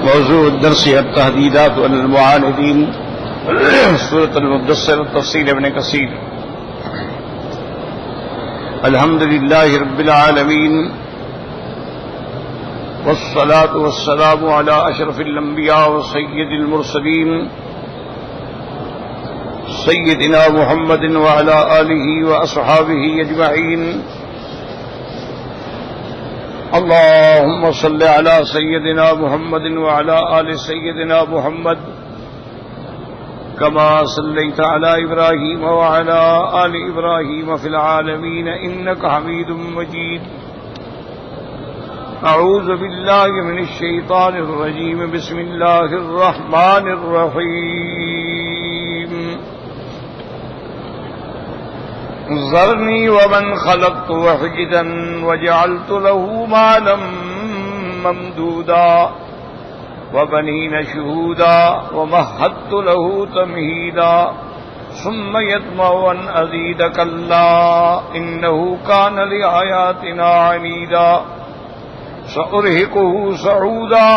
موضوع الدرس التهديدات للمعاندين، سورة المدثر، تفسير ابن كثير. الحمد لله رب العالمين، والصلاة والسلام على أشرف الأنبياء وسيد المرسلين سيدنا محمد وعلى آله وأصحابه أجمعين. اللهم صل على سيدنا محمد وعلى آل سيدنا محمد كما صليت على إبراهيم وعلى آل إبراهيم في العالمين إنك حميد مجيد. أعوذ بالله من الشيطان الرجيم. بسم الله الرحمن الرحيم. ذرني ومن خلقت وحيدا وجعلت له مالا ممدودا وبنين شهودا ومهدت له تمهيدا ثم يطمع أن أزيد كلا إنه كان لآياتنا عنيدا سأرهقه صعودا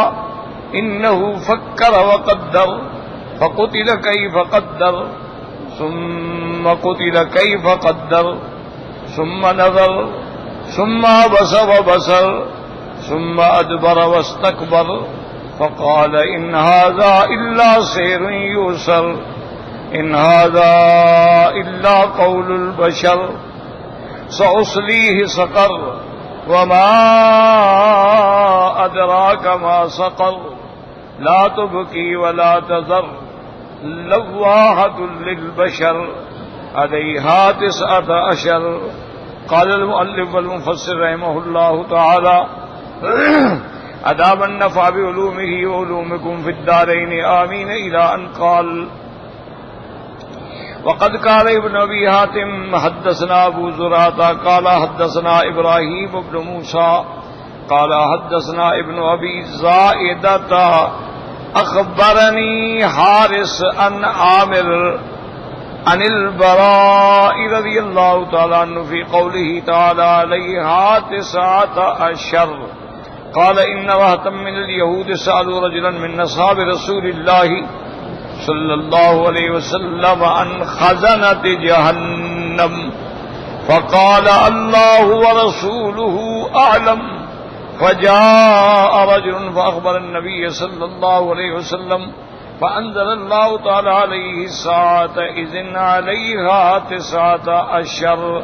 إنه فكر وقدر فقتل كيف قدر ثم قتل كيف قدر ثم نظر ثم عبس وبصر ثم أدبر واستكبر فقال إن هذا إلا سحر يؤثر إن هذا إلا قول البشر سأصليه سقر وما أدراك ما سقر لا تبكي ولا تذر لواحة للبشر عليها 19. قال المؤلف والمفسر رحمه الله تعالى أدام النفع بعلومه وعلومكم في الدارين آمين إلى أن قال وقد قال ابن أبي حاتم حدثنا أبو زرعة قال حدثنا إبراهيم بن موسى قال حدثنا ابن أبي زائدة أخبرني حارس عن عامر عن البراء رضي الله تعالى عنه في قوله تعالى عليها 19. قال إن رهطا من اليهود سألوا رجلا من أصحاب رسول الله صلى الله عليه وسلم عن خزنة جهنم فقال الله ورسوله أعلم. فجاء رجل فأخبر النبي صلى الله عليه وسلم فأنزل الله تعالى عليه الساعة إذن عليها 19.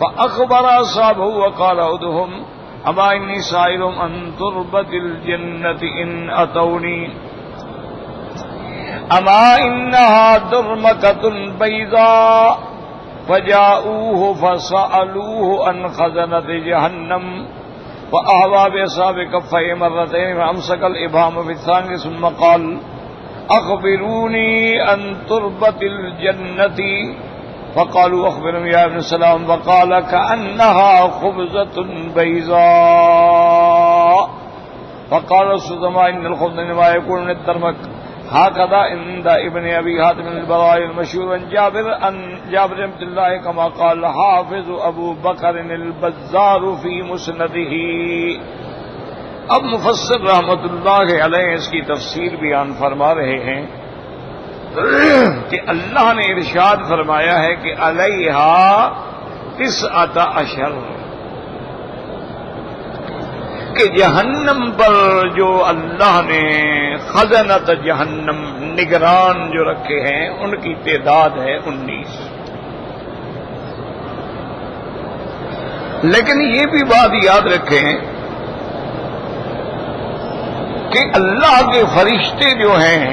فأخبر أصحابه وقال أدهم أما إني سائل عن تربة الجنة إن أتوني أما إنها درمكة بيضاء فجاءوه فسألوه عن خزنة جهنم فأهوى بأصحاب كفيه مرتين فأمسك الإبهام في الثاني ثم قال أخبروني عن تربة الجنة فقالوا أخبرهم يا ابن السلام فقال كأنها خبزة بيضاء. فقال السلطماء إن الخبز إنما يكون من الدرمك هكذا عند ابن أبي حاتم البراء المشهور عن جابر بن عبد الله كما قال حافظ أبو بکر البزار في مسنده. اب مفسر رحمت اللہ علیہ اس کی تفسیر بیان فرما رہے ہیں کہ اللہ نے ارشاد فرمایا ہے کہ علیہا 19 کہ جہنم پر جو اللہ نے خزنت جہنم نگران جو رکھے ہیں ان کی تعداد ہے 19. لیکن یہ بھی بات یاد رکھیں کہ اللہ کے فرشتے جو ہیں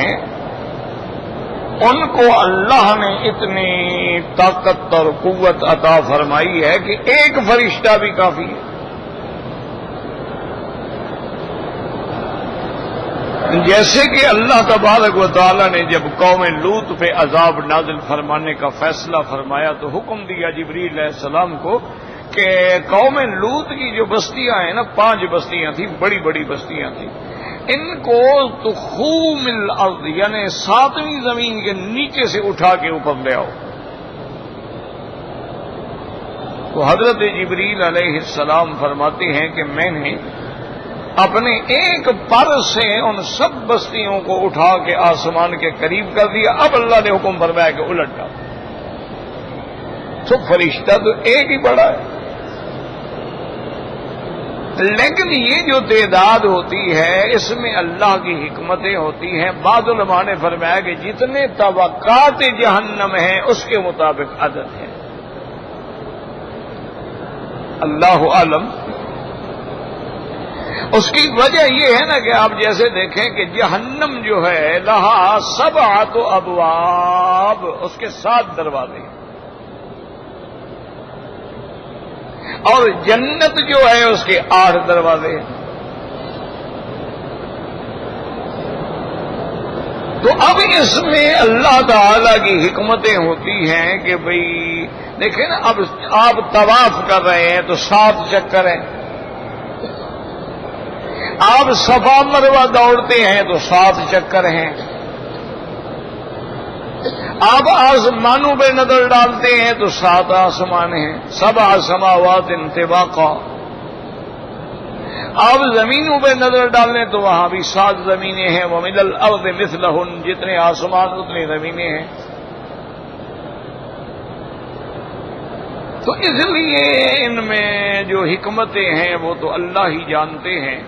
ان کو اللہ نے اتنی طاقت اور قوت عطا فرمائی ہے کہ ایک فرشتہ بھی کافی ہے. جیسے کہ اللہ تبارک و تعالی نے جب قوم لوط پہ عذاب نازل فرمانے کا فیصلہ فرمایا تو حکم دیا جبریل علیہ السلام کو کہ قوم لوط کی جو بستیاں ہیں نا 5 بستیاں تھیں، بڑی بڑی بستیاں تھیں، ان کو تخوم الارض یعنی 7ویں زمین کے نیچے سے اٹھا کے اوپر لے آؤ. تو حضرت جبریل علیہ السلام فرماتے ہیں کہ میں نے اپنے ایک پر سے ان سب بستیوں کو اٹھا کے آسمان کے قریب کر دیا. اب اللہ نے حکم فرمایا کہ الٹ ڈال. تو فرشتہ تو ایک ہی بڑا ہے، لیکن یہ جو تعداد ہوتی ہے اس میں اللہ کی حکمتیں ہوتی ہیں. بعض علماء نے فرمایا کہ جتنے طبقات جہنم ہیں اس کے مطابق عدد ہے. اللہ عالم. اس کی وجہ یہ ہے نا کہ آپ جیسے دیکھیں کہ جہنم جو ہے لہا سبعۃ ابواب، اس کے 7 دروازے ہیں، اور جنت جو ہے اس کے 8 دروازے ہیں. تو اب اس میں اللہ تعالی کی حکمتیں ہوتی ہیں کہ بھئی دیکھیں نا، اب آپ طواف کر رہے ہیں تو 7 چکر ہیں. آپ صفا مروہ دوڑتے ہیں تو 7 چکر ہیں. آپ آسمانوں پہ نظر ڈالتے ہیں تو 7 آسمان ہیں، 7 سماوات طباقا. آپ زمینوں پہ نظر ڈالیں تو وہاں بھی 7 زمینیں ہیں. وَمِنَ الْأَرْضِ مِثْلَهُنَّ، جتنے آسمان اتنی زمینیں ہیں. تو اس لیے ان میں جو حکمتیں ہیں وہ تو اللہ ہی جانتے ہیں.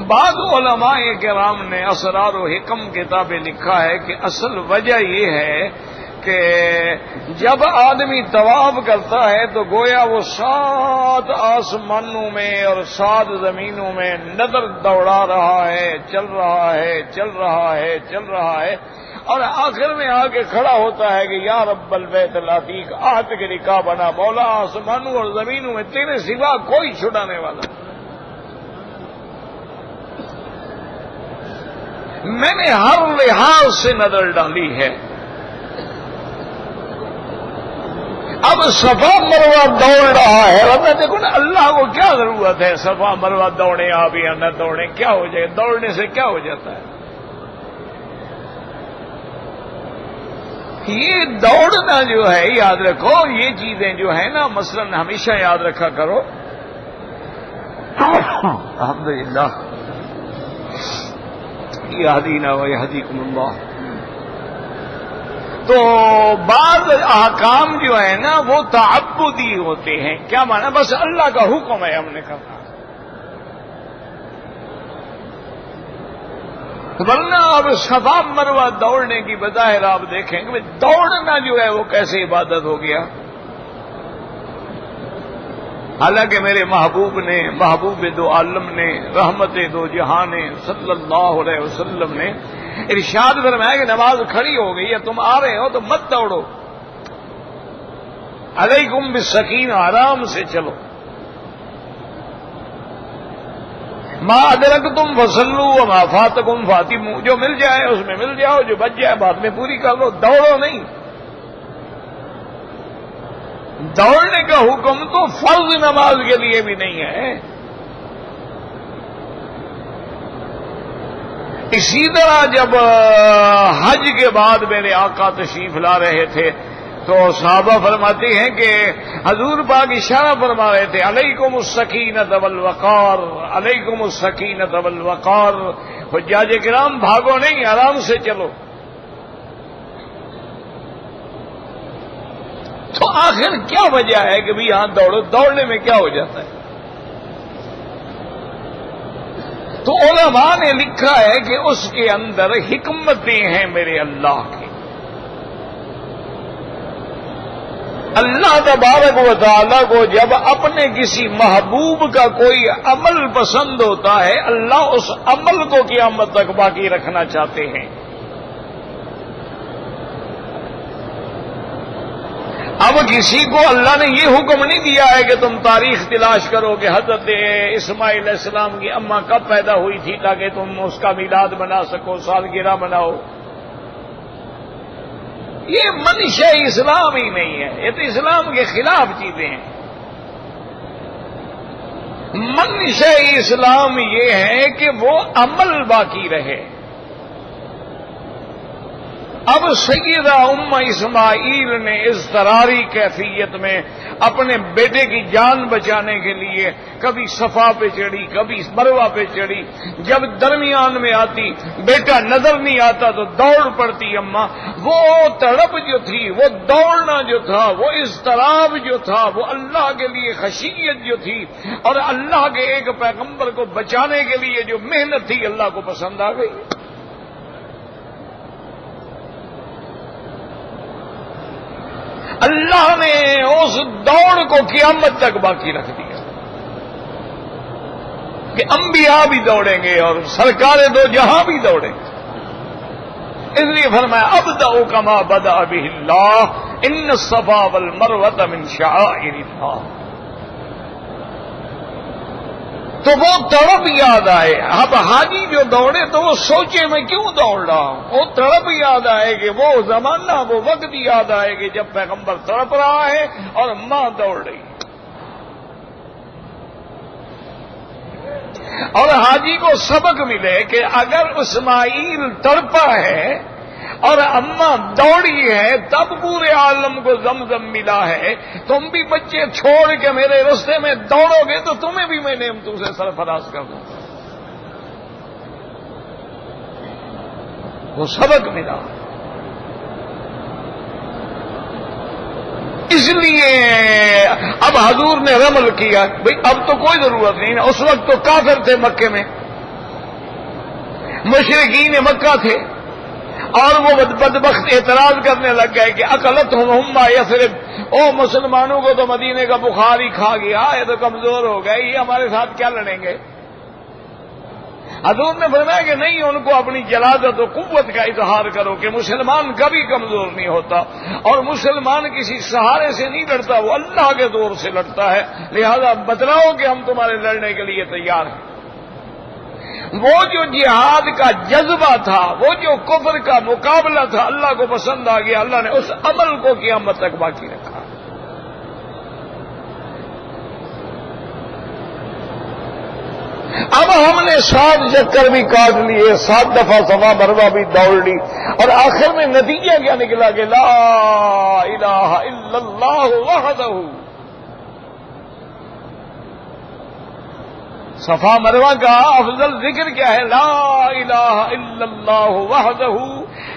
بعض علماء کرام نے اسرار و حکم کتابیں لکھا ہے کہ اصل وجہ یہ ہے کہ جب آدمی طواف کرتا ہے تو گویا وہ 7 آسمانوں میں اور 7 زمینوں میں نظر دوڑا رہا ہے، چل رہا ہے، چل رہا ہے، چل رہا ہے، اور آخر میں آ کے کھڑا ہوتا ہے کہ یا رب البیت العتیق آہت کے نکاح بنا، مولا آسمانوں اور زمینوں میں تیرے سوا کوئی چھڑانے والا. میں نے ہر لحاظ سے نظر ڈالی ہے. اب صفا مروہ دوڑ رہا ہے، ورنہ دیکھو نا اللہ کو کیا ضرورت ہے صفا مروہ دوڑے آپ یا نہ دوڑیں، کیا ہو جائے، دوڑنے سے کیا ہو جاتا ہے. یہ دوڑنا جو ہے یاد رکھو، یہ چیزیں جو ہیں نا مثلا ہمیشہ یاد رکھا کرو. الحمدللہ یہدینا ویہدیکم اللہ. تو بعض احکام جو ہیں نا وہ تعبدی ہوتے ہیں. کیا مانا؟ بس اللہ کا حکم ہے ہم نے کرنا. ورنہ اب صفا مروہ دوڑنے کی بظاہر آپ دیکھیں کہ دوڑنا جو ہے وہ کیسے عبادت ہو گیا. حالانکہ میرے محبوب نے، محبوب 2 عالم نے، رحمت 2 جہاں نے صلی اللہ علیہ وسلم نے ارشاد فرمایا کہ نماز کھڑی ہو گئی ہے، تم آ رہے ہو تو مت دوڑو، علیکم بالسکینہ، آرام سے چلو. ما ادرکتم فصلوا وما فاتکم فاتموا، جو مل جائے اس میں مل جاؤ، جو بچ جائے بعد میں پوری کر لو، دوڑو نہیں. دوڑنے کا حکم تو فرض نماز کے لیے بھی نہیں ہے. اسی طرح جب حج کے بعد میرے آقا تشریف لا رہے تھے تو صحابہ فرماتے ہیں کہ حضور پاک اشارہ فرما رہے تھے علیکم السکینۃ والوقار، علیکم السکینۃ والوقار. حجاج کرام بھاگو نہیں، آرام سے چلو. تو آخر کیا وجہ ہے کہ بھی یہاں دوڑو؟ دوڑنے میں کیا ہو جاتا ہے؟ تو علماء نے لکھا ہے کہ اس کے اندر حکمتیں ہیں میرے اللہ کی. اللہ تبارک و تعالیٰ کو جب اپنے کسی محبوب کا کوئی عمل پسند ہوتا ہے، اللہ اس عمل کو قیامت تک باقی رکھنا چاہتے ہیں. اب کسی کو اللہ نے یہ حکم نہیں دیا ہے کہ تم تاریخ تلاش کرو کہ حضرت اسماعیل علیہ السلام کی اماں کب پیدا ہوئی تھی تاکہ تم اس کا میلاد بنا سکو، سالگرہ مناؤ. یہ منشا اسلام ہی نہیں ہے، یہ تو اسلام کے خلاف چیزیں ہیں. منشا اسلام یہ ہے کہ وہ عمل باقی رہے. اب سیدہ ام اسماعیل نے اضطراری کیفیت میں اپنے بیٹے کی جان بچانے کے لیے کبھی صفا پہ چڑھی کبھی مروہ پہ چڑھی. جب درمیان میں آتی بیٹا نظر نہیں آتا تو دوڑ پڑتی اماں. وہ تڑپ جو تھی، وہ دوڑنا جو تھا، وہ اضطراب جو تھا، وہ اللہ کے لیے خشیت جو تھی اور اللہ کے ایک پیغمبر کو بچانے کے لیے جو محنت تھی، اللہ کو پسند آ گئی. اللہ نے اس دوڑ کو قیامت تک باقی رکھ دیا کہ انبیاء بھی دوڑیں گے اور سرکار دو جہاں بھی دوڑیں گے. اس لیے فرمایا ابدأ کما بدأ بہ اللہ ان الصفا والمروۃ من شعائر اللہ. تو وہ تڑپ یاد آئے. اب حاجی جو دوڑے تو وہ سوچے میں کیوں دوڑ رہا ہوں. وہ تڑپ یاد آئے گی، وہ زمانہ وہ وقت یاد آئے گی جب پیغمبر تڑپ رہا ہے اور ماں دوڑ رہی. اور حاجی کو سبق ملے کہ اگر اسماعیل تڑپا ہے اور اماں دوڑی ہے تب پورے عالم کو زمزم ملا ہے. تم بھی بچے چھوڑ کے میرے رستے میں دوڑو گے تو تمہیں بھی میں نعمتوں سے سرفراز کر دوں. وہ سبق ملا. اس لیے اب حضور نے رمل کیا بھئی اب تو کوئی ضرورت نہیں. اس وقت تو کافر تھے مکے میں، مشرکین مکہ تھے، اور وہ بدبخت اعتراض کرنے لگ گئے کہ اکلتہم یثرب، او مسلمانوں کو تو مدینے کا بخار ہی کھا گیا، یہ تو کمزور ہو گئے، یہ ہمارے ساتھ کیا لڑیں گے. حضور نے فرمایا کہ نہیں، ان کو اپنی جلادت و قوت کا اظہار کرو کہ مسلمان کبھی کمزور نہیں ہوتا اور مسلمان کسی سہارے سے نہیں لڑتا، وہ اللہ کے زور سے لڑتا ہے. لہذا بتلاؤ کہ ہم تمہارے لڑنے کے لیے تیار ہیں. وہ جو جہاد کا جذبہ تھا، وہ جو کفر کا مقابلہ تھا، اللہ کو پسند آ گیا. اللہ نے اس عمل کو قیامت تک باقی رکھا. اب ہم نے 7 چکر بھی کاٹ لیے، 7 دفعہ صفا مروہ بھی دوڑ لی، اور آخر میں نتیجہ کیا نکلا کہ لا الہ الا اللہ وحدہ. صفا مروہ کا افضل ذکر کیا ہے؟ لا الہ الا اللہ وحدہ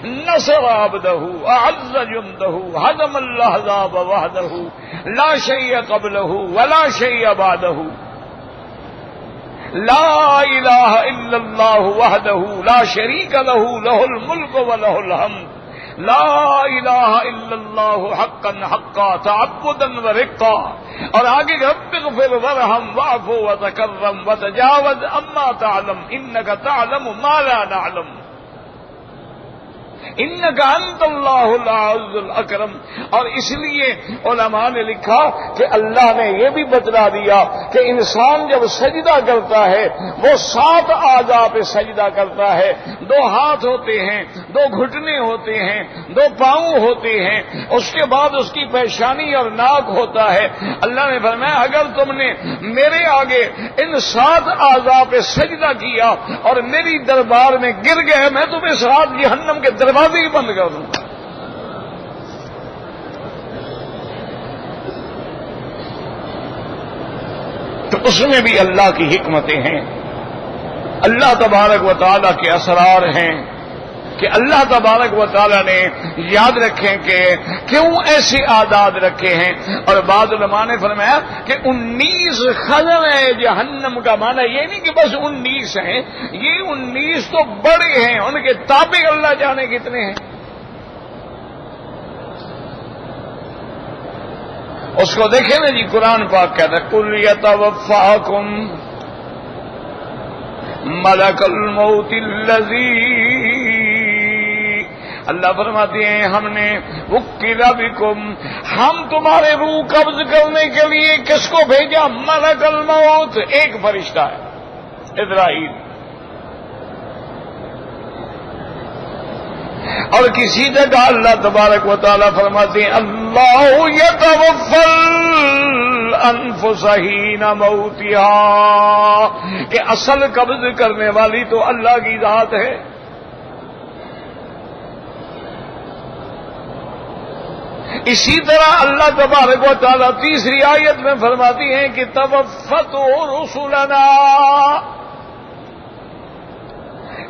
نصر عبدہ اعز جندہ ہزم الاحزاب وحدہ لا شیء قبلہ ولا شیء بعدہ. لا الہ الا اللہ وحدہ لا شریک لہ لہ الملک ولہ الحمد. لا الہ الا اللہ حقا حقا تعبدا ورقا. اور آگے رب اغفر ورحم واعف وتکرم وتجاوز اما تعلم انک تعلم ما لا نعلم انک انت اللہ العز الاکرم. اور اس لیے علماء نے لکھا کہ اللہ نے یہ بھی بتلا دیا کہ انسان جب سجدہ کرتا ہے وہ 7 اعضاء پہ سجدہ کرتا ہے. 2 ہاتھ ہوتے ہیں، 2 گھٹنے ہوتے ہیں، 2 پاؤں ہوتے ہیں، اس کے بعد اس کی پیشانی اور ناک ہوتا ہے. اللہ نے فرمایا اگر تم نے میرے آگے ان 7 اعضاء پہ سجدہ کیا اور میری دربار میں گر گئے، میں تمہیں 7 جہنم کے دروازے ہی بند کر دوں گا. تو اس میں بھی اللہ کی حکمتیں ہیں، اللہ تبارک و تعالیٰ کے اسرار ہیں کہ اللہ تبارک و تعالیٰ نے یاد رکھیں کہ کیوں ایسے اعداد رکھے ہیں. اور بعض علماء نے فرمایا کہ 19 خزن ہے جہنم کا معنی یہ نہیں کہ بس 19 ہیں، یہ 19 تو بڑے ہیں، ان کے تابع اللہ جانے کتنے ہیں. اس کو دیکھیں نا جی، قرآن پاک کہتا ہے قُلْ يَتَوَفَّاكُمْ مَلَكَ الْمَوْتِ الَّذِي، اللہ فرماتے ہیں ہم نے وکل بکم، ہم تمہارے روح قبض کرنے کے لیے کس کو بھیجا؟ ملک الموت، ایک فرشتہ ہے اسرائیل. اور کسی جگہ اللہ تبارک و تعالیٰ فرماتے ہیں اللہ یتوفی الانفس حین موتہا، کہ اصل قبض کرنے والی تو اللہ کی ذات ہے. اسی طرح اللہ تبارک و تعالیٰ تیسری آیت میں فرماتی ہیں کہ توفت رسلنا،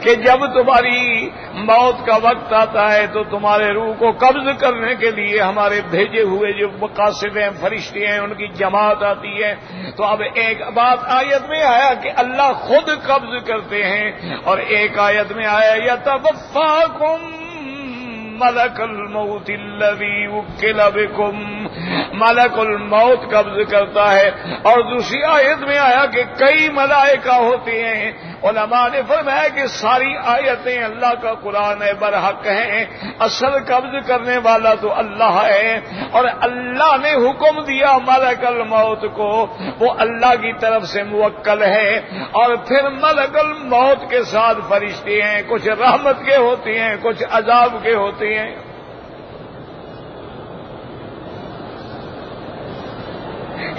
کہ جب تمہاری موت کا وقت آتا ہے تو تمہارے روح کو قبض کرنے کے لیے ہمارے بھیجے ہوئے جو مقاصد ہیں، فرشتے ہیں، ان کی جماعت آتی ہے۔ تو اب ایک بات آیت میں آیا کہ اللہ خود قبض کرتے ہیں، اور ایک آیت میں آیا یتوفاکم ملک الموت الذی وکل بکم، ملک الموت قبض کرتا ہے۔ اور دوسری آیت میں آیا کہ کئی ملائکہ ہوتے ہیں۔ علماء نے فرمایا کہ ساری آیتیں اللہ کا قرآن ہے، برحق ہیں، اصل قبض کرنے والا تو اللہ ہے، اور اللہ نے حکم دیا ملک الموت کو، وہ اللہ کی طرف سے موکل ہے۔ اور پھر ملک الموت کے ساتھ فرشتے ہیں، کچھ رحمت کے ہوتے ہیں، کچھ عذاب کے ہوتے ہیں۔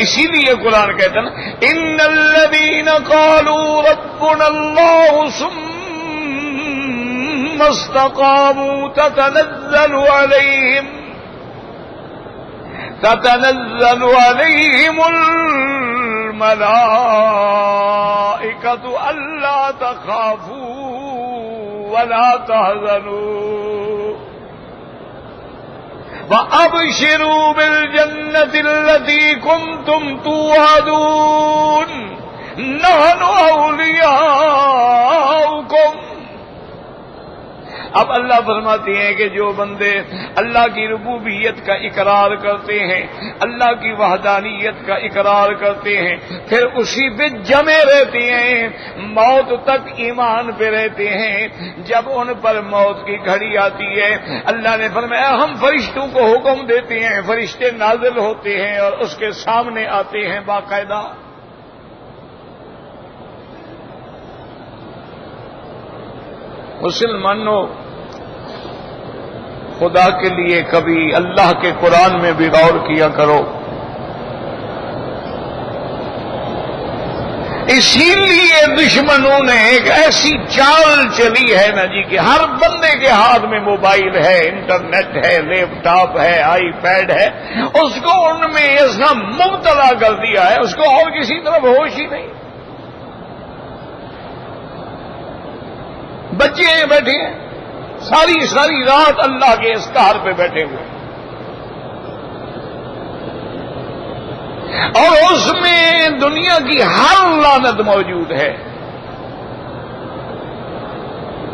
اسی لیے قرآن کہتا ہے ان الذین قالوا ربنا اللہ ثم استقاموا تتنزل علیہم الملائکۃ الا تخافوا ولا تحزنوا وَأَبْشِرُوا بِالْجَنَّةِ الَّتِي كُنتُمْ تُوعَدُونَ نَحْنُ أَوْلِيَاؤُكُمْ۔ اب اللہ فرماتے ہیں کہ جو بندے اللہ کی ربوبیت کا اقرار کرتے ہیں، اللہ کی وحدانیت کا اقرار کرتے ہیں، پھر اسی پہ جمے رہتے ہیں، موت تک ایمان پہ رہتے ہیں، جب ان پر موت کی گھڑی آتی ہے اللہ نے فرمایا ہم فرشتوں کو حکم دیتے ہیں، فرشتے نازل ہوتے ہیں اور اس کے سامنے آتے ہیں باقاعدہ۔ مسلمانوں، خدا کے لیے کبھی اللہ کے قرآن میں بھی غور کیا کرو۔ اسی لیے دشمنوں نے ایک ایسی چال چلی ہے نا جی کہ ہر بندے کے ہاتھ میں موبائل ہے، انٹرنیٹ ہے، لیپ ٹاپ ہے، آئی پیڈ ہے، اس کو ان میں ایسا مبتلا کر دیا ہے، اس کو اور کسی طرف ہوش ہی نہیں۔ بچے ہیں بیٹھے ہیں ساری رات اللہ کے اس قہر پہ بیٹھے ہوئے، اور اس میں دنیا کی ہر لعنت موجود ہے۔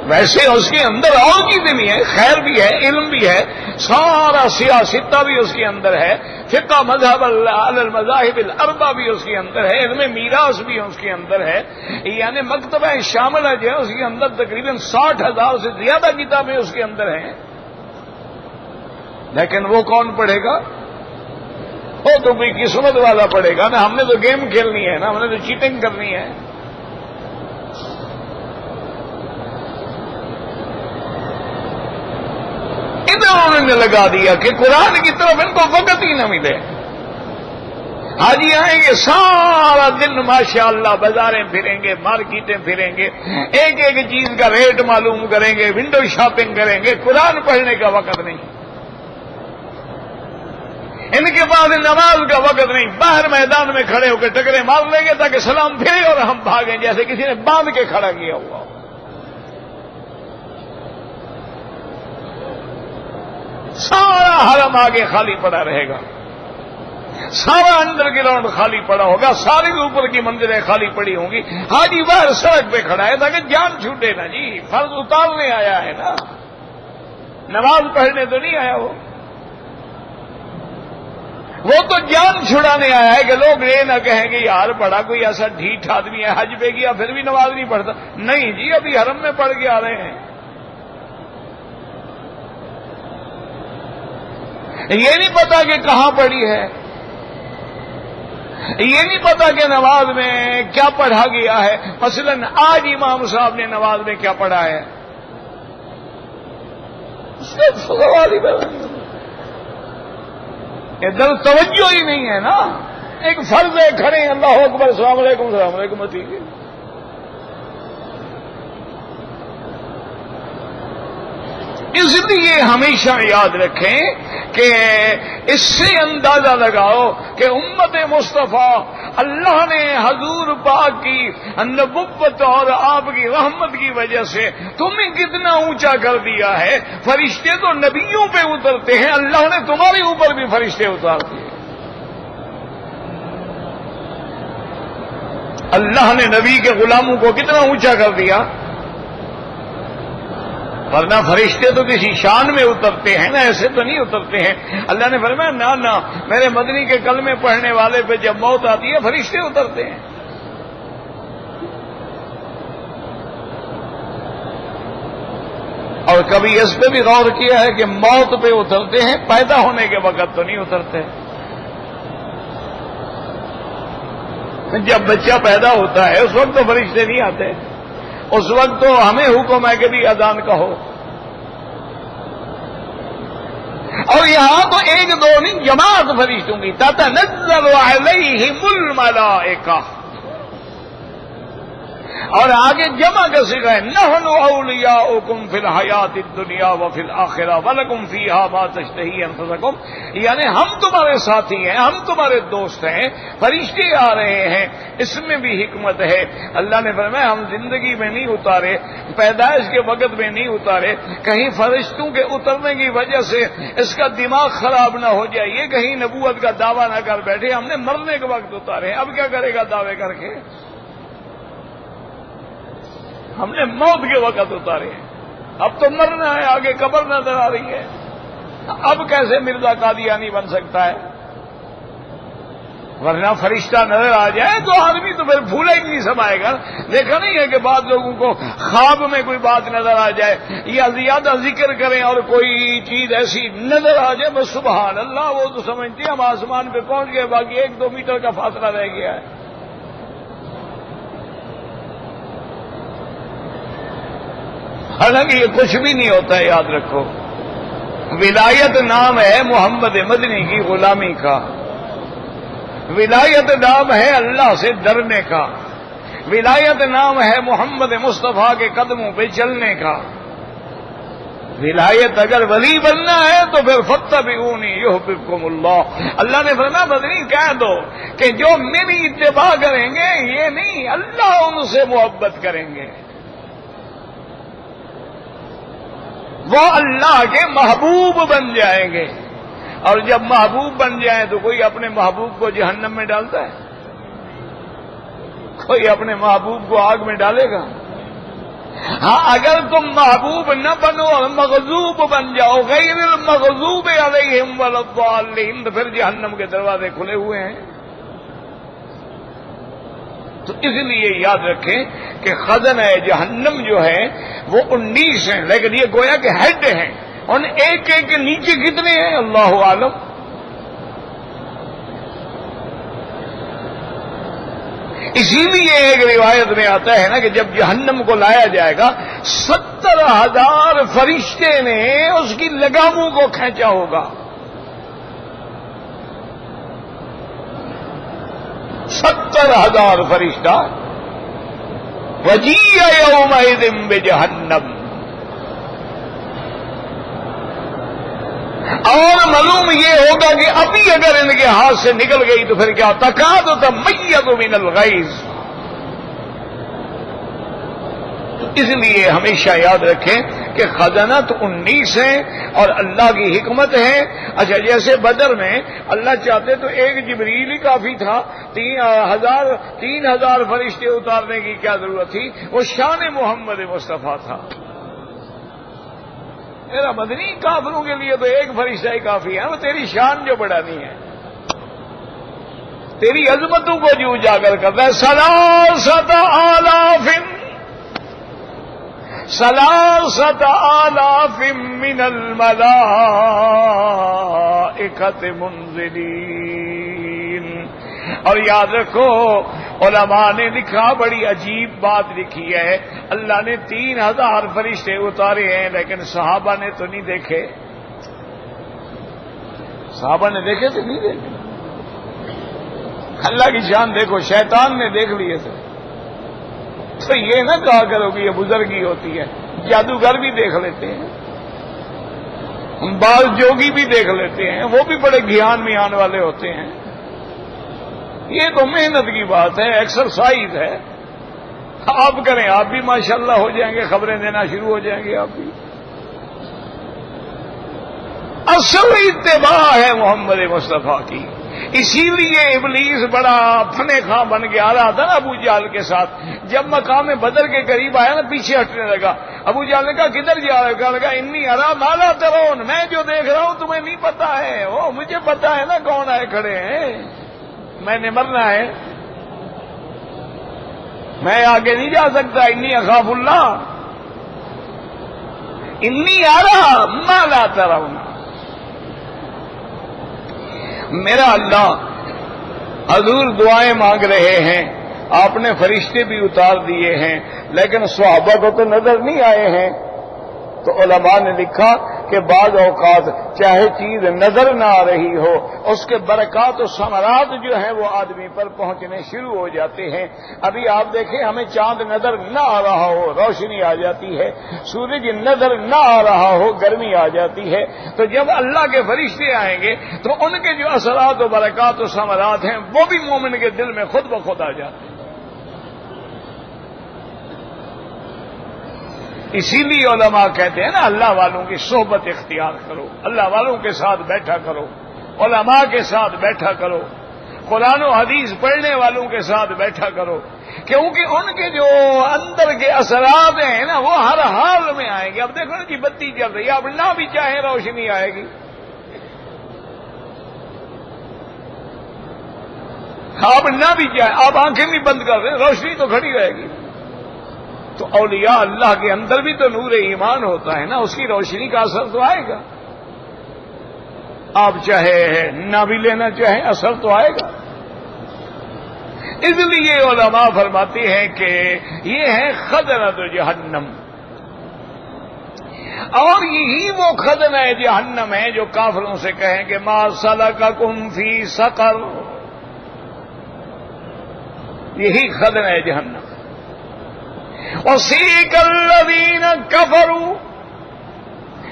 ویسے اس کے اندر اور چیزیں بھی ہیں، خیر بھی ہے، علم بھی ہے، سارا سیاستہ بھی اس کے اندر ہے، فقہ مذہب المذاہب الاربع بھی اس کے اندر ہے، علم میراث بھی اس کے اندر ہے، یعنی مکتبہ شامل ہے جو ہے اس کے اندر تقریباً 60,000 سے زیادہ کتابیں اس کے اندر ہیں۔ لیکن وہ کون پڑھے گا؟ وہ تو کوئی قسمت والا پڑھے گا نا۔ ہم نے تو گیم کھیلنی ہے نا، ہم نے تو چیٹنگ کرنی ہے۔ انہوں نے لگا دیا کہ قرآن کی طرف ان کو وقت ہی نہ ملے۔ حاجی آئیں گے سارا دن ماشاءاللہ بازاریں پھریں گے، مارکیٹیں پھریں گے، ایک ایک چیز کا ریٹ معلوم کریں گے، ونڈو شاپنگ کریں گے، قرآن پڑھنے کا وقت نہیں۔ ان کے پاس نماز کا وقت نہیں، باہر میدان میں کھڑے ہو کے ٹکرے مار لیں گے تاکہ سلام پھرے اور ہم بھاگیں جیسے کسی نے باندھ کے کھڑا کیا ہوا۔ سارا حرم آگے خالی پڑا رہے گا، سارا انڈر گراؤنڈ خالی پڑا ہوگا، ساری اوپر کی مندریں خالی پڑی ہوں گی۔ حاجی باہر سڑک پہ کھڑا ہے تاکہ جان چھوٹے نا جی، فرض اتارنے آیا ہے نا، نماز پڑھنے تو نہیں آیا وہ تو جان چھڑانے آیا ہے کہ لوگ یہ نہ کہیں گے یار بڑا کوئی ایسا ڈھیٹ آدمی ہے، حج پہ گیا پھر بھی نماز نہیں پڑھتا۔ نہیں جی، ابھی حرم میں پڑھ کے آ رہے ہیں۔ یہ نہیں پتا کہ کہاں پڑھی ہے، یہ نہیں پتا کہ نماز میں کیا پڑھا گیا ہے۔ مثلا آج امام صاحب نے نماز میں کیا پڑھا ہے، اس کا سوال ہی ادھر توجہ ہی نہیں ہے نا۔ ایک فرض ہے، کھڑے ہیں اللہ اکبر السلام علیکم السلام علیکم، اس لیے ہمیشہ یاد رکھیں کہ اس سے اندازہ لگاؤ کہ امت مصطفیٰ اللہ نے حضور پاک کی نبوت اور آپ کی رحمت کی وجہ سے تمہیں کتنا اونچا کر دیا ہے. فرشتے تو نبیوں پہ اترتے ہیں، اللہ نے تمہارے اوپر بھی فرشتے اتار دیے. اللہ نے نبی کے غلاموں کو کتنا اونچا کر دیا. ورنہ فرشتے تو کسی شان میں اترتے ہیں نا، ایسے تو نہیں اترتے ہیں. اللہ نے فرمایا نہ میرے مدنی کے کلمے پڑھنے والے پہ جب موت آتی ہے فرشتے اترتے ہیں. اور کبھی اس پہ بھی غور کیا ہے کہ موت پہ اترتے ہیں، پیدا ہونے کے وقت تو نہیں اترتے. جب بچہ پیدا ہوتا ہے اس وقت تو فرشتے نہیں آتے، اس وقت تو ہمیں حکم ہے کہ بھی اذان کہو. اور یہاں تو ایک دو نہیں، جماعت فرشتوں کی. تتنزل علیہم الملائکہ، اور آگے جمع کا صیغہ ہے نحن اولیاؤکم فی الحیات الدنیا وفی الآخرہ ولکم فیہا ما تشتہی انفسکم. یعنی ہم تمہارے ساتھی ہیں، ہم تمہارے دوست ہیں. فرشتے آ رہے ہیں، اس میں بھی حکمت ہے. اللہ نے فرمایا ہم زندگی میں نہیں اتارے، پیدائش کے وقت میں نہیں اتارے، کہیں فرشتوں کے اترنے کی وجہ سے اس کا دماغ خراب نہ ہو جائے، یہ کہیں نبوت کا دعویٰ نہ کر بیٹھے. ہم نے مرنے کے وقت اتارے. اب کیا کرے گا دعوے کر کے؟ ہم نے موت کے وقت اتارے ہیں. اب تو مرنا ہے، آگے قبر نظر آ رہی ہے. اب کیسے مرزا قادیانی بن سکتا ہے؟ ورنہ فرشتہ نظر آ جائے تو آدمی تو پھر بھولا ہی نہیں سمائے گا. دیکھا نہیں ہے کہ بعض لوگوں کو خواب میں کوئی بات نظر آ جائے یا زیادہ ذکر کریں اور کوئی چیز ایسی نظر آ جائے بس سبحان اللہ، وہ تو سمجھتے ہیں ہم آسمان پہ پہنچ گئے، باقی 1-2 میٹر کا فاصلہ رہ گیا ہے. حالانکہ یہ کچھ بھی نہیں ہوتا ہے. یاد رکھو ولایت نام ہے محمد مدنی کی غلامی کا، ولایت نام ہے اللہ سے ڈرنے کا، ولایت نام ہے محمد مصطفیٰ کے قدموں پہ چلنے کا. ولایت اگر ولی بننا ہے تو پھر فاتبعونی یحببکم اللہ. اللہ نے فرمایا مدنی کہہ دو کہ جو میری اتباع کریں گے یہ نہیں، اللہ ان سے محبت کریں گے، وہ اللہ کے محبوب بن جائیں گے. اور جب محبوب بن جائیں تو کوئی اپنے محبوب کو جہنم میں ڈالتا ہے؟ کوئی اپنے محبوب کو آگ میں ڈالے گا؟ ہاں اگر تم محبوب نہ بنو اور مغضوب بن جاؤ، غیر المغضوب علیہم ولا الضالین، تو پھر جہنم کے دروازے کھلے ہوئے ہیں. تو اس لیے یاد رکھیں کہ خزنہ جہنم جو ہے وہ 19 ہیں، لیکن یہ گویا کہ ہیڈ ہیں. ان ایک ایک کے نیچے کتنے ہیں اللہ عالم. اسی لیے ایک روایت میں آتا ہے نا کہ جب جہنم کو لایا جائے گا 70,000 فرشتے نے اس کی لگاموں کو کھینچا ہوگا. 70,000 فرشتہ. وجیء یومئذ بجہنم، اور معلوم یہ ہوگا کہ ابھی اگر ان کے ہاتھ سے نکل گئی تو پھر کیا تکاد تمیز من الغیظ. اس لیے ہمیشہ یاد رکھیں کہ خزانت 19 ہیں اور اللہ کی حکمت ہے. اچھا جیسے بدر میں اللہ چاہتے تو ایک جبریل ہی کافی تھا، 3,000 فرشتے اتارنے کی کیا ضرورت تھی؟ وہ شان محمد مصطفیٰ تھا. میرا مدنی کافروں کے لیے تو ایک فرشتہ ہی کافی ہے. وہ تیری شان جو بڑھانی ہے، تیری عظمتوں کو جو اجاگر کرتا ہے. 3,000 من الملائکۃ منزلین. اور یاد رکھو علماء نے لکھا، بڑی عجیب بات لکھی ہے. اللہ نے 3,000 فرشتے اتارے ہیں لیکن صحابہ نے تو نہیں دیکھے. صحابہ نے دیکھے تو نہیں دیکھے. اللہ کی شان دیکھو، شیطان نے دیکھ لیے تھے. تو یہ نہ کہا کرو کہ یہ بزرگی ہوتی ہے، جادوگر بھی دیکھ لیتے ہیں. بعض جوگی بھی دیکھ لیتے ہیں، وہ بھی بڑے گھیان میان والے ہوتے ہیں۔ یہ تو محنت کی بات ہے، ایکسرسائز ہے، آپ کریں آپ بھی ماشاءاللہ ہو جائیں گے، خبریں دینا شروع ہو جائیں گے آپ بھی۔ اصل اتباع ہے محمد مصطفیٰ کی، اسی لیے ابلیس بڑا فنے خواہ بن کے آ رہا تھا نا ابو جہل کے ساتھ۔ جب مقام بدر کے قریب آیا نا پیچھے ہٹنے لگا۔ ابو جہل نے کہا کدھر جا رہا ہے؟ کہا لگا انی ارا ما لا ترون، میں جو دیکھ رہا ہوں تمہیں نہیں پتا ہے، وہ مجھے پتا ہے نا کون آئے کھڑے ہیں، میں نے مرنا ہے، میں آگے نہیں جا سکتا۔ انی اخاف اللہ، انی ارا ما لا ترون۔ میرا اللہ حضور دعائیں مانگ رہے ہیں، آپ نے فرشتے بھی اتار دیے ہیں، لیکن صحابہ کو تو نظر نہیں آئے ہیں۔ تو علماء نے لکھا کہ بعض اوقات چاہے چیز نظر نہ آ رہی ہو، اس کے برکات و ثمرات جو ہیں وہ آدمی پر پہنچنے شروع ہو جاتے ہیں۔ ابھی آپ دیکھیں ہمیں چاند نظر نہ آ رہا ہو روشنی آ جاتی ہے، سورج نظر نہ آ رہا ہو گرمی آ جاتی ہے، تو جب اللہ کے فرشتے آئیں گے تو ان کے جو اثرات و برکات و ثمرات ہیں وہ بھی مومن کے دل میں خود بخود آ جاتے ہیں۔ اسی لیے علماء کہتے ہیں نا اللہ والوں کی صحبت اختیار کرو، اللہ والوں کے ساتھ بیٹھا کرو، علماء کے ساتھ بیٹھا کرو، قرآن و حدیث پڑھنے والوں کے ساتھ بیٹھا کرو، کیونکہ ان کے جو اندر کے اثرات ہیں نا وہ ہر حال میں آئیں گے۔ اب دیکھو نا جی بتی جل رہی ہے، اب نہ بھی چاہیں روشنی آئے گی، آپ نہ بھی چاہیں، آپ آنکھیں بھی بند کر رہے ہیں روشنی تو کھڑی رہے گی۔ تو اولیاء اللہ کے اندر بھی تو نور ایمان ہوتا ہے نا، اس کی روشنی کا اثر تو آئے گا، آپ چاہے نہ بھی لینا چاہیں اثر تو آئے گا۔ اس لیے علماء فرماتے ہیں کہ یہ ہے خزنۃ جہنم، اور یہی وہ خزنہ جہنم ہے جو کافروں سے کہیں کہ ما سلککم فی سقر، یہی خزنہ جہنم۔ وَسِيقَ الَّذِينَ كَفَرُوا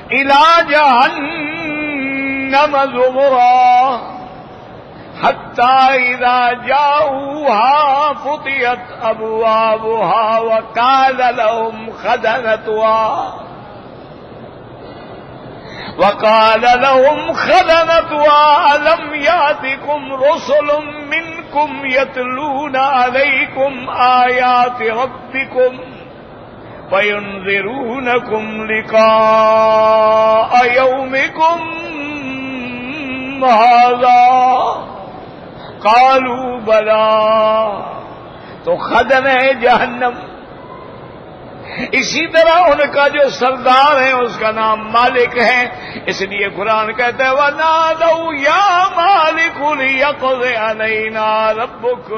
إِلَى جَهَنَّمَ زُمُرًا حَتَّى إِذَا جَاءُوهَا فُتِحَتْ أَبْوَابُهَا وَقَالَ لَهُمْ خَزَنَتُهَا أَلَمْ يَأْتِكُمْ رُسُلٌ مِّنكُمْ يَتْلُونَ عَلَيْكُمْ آيَاتِ رَبِّكُمْ وَيُنذِرُونَكُمْ لِقَاءَ يَوْمِكُمْ هَٰذَا قَالُوا بَلَىٰ۔ تو خزنہ جہنم، اسی طرح ان کا جو سردار ہے اس کا نام مالک ہے، اس لیے قرآن کہتا ہے وَنَادَوْا يَا مَالِكُ لِيَقْضِ عَلَيْنَا رَبُّكَ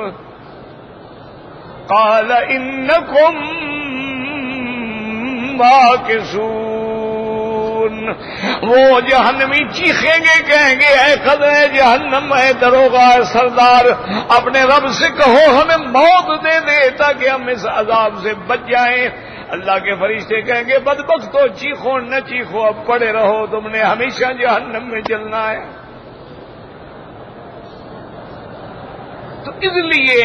قَالَ إِنَّكُمْ مَاكِثُونَ۔ وہ جہنمی چیخیں گے، کہیں گے اے خزنہ جہنم، اے دروغہ سردار، اپنے رب سے کہو ہمیں موت دے دے تاکہ ہم اس عذاب سے بچ جائیں۔ اللہ کے فرشتے کہیں گے بدبختو چیخو نہ چیخو، اب پڑے رہو، تم نے ہمیشہ جہنم میں جلنا ہے۔ تو اس لیے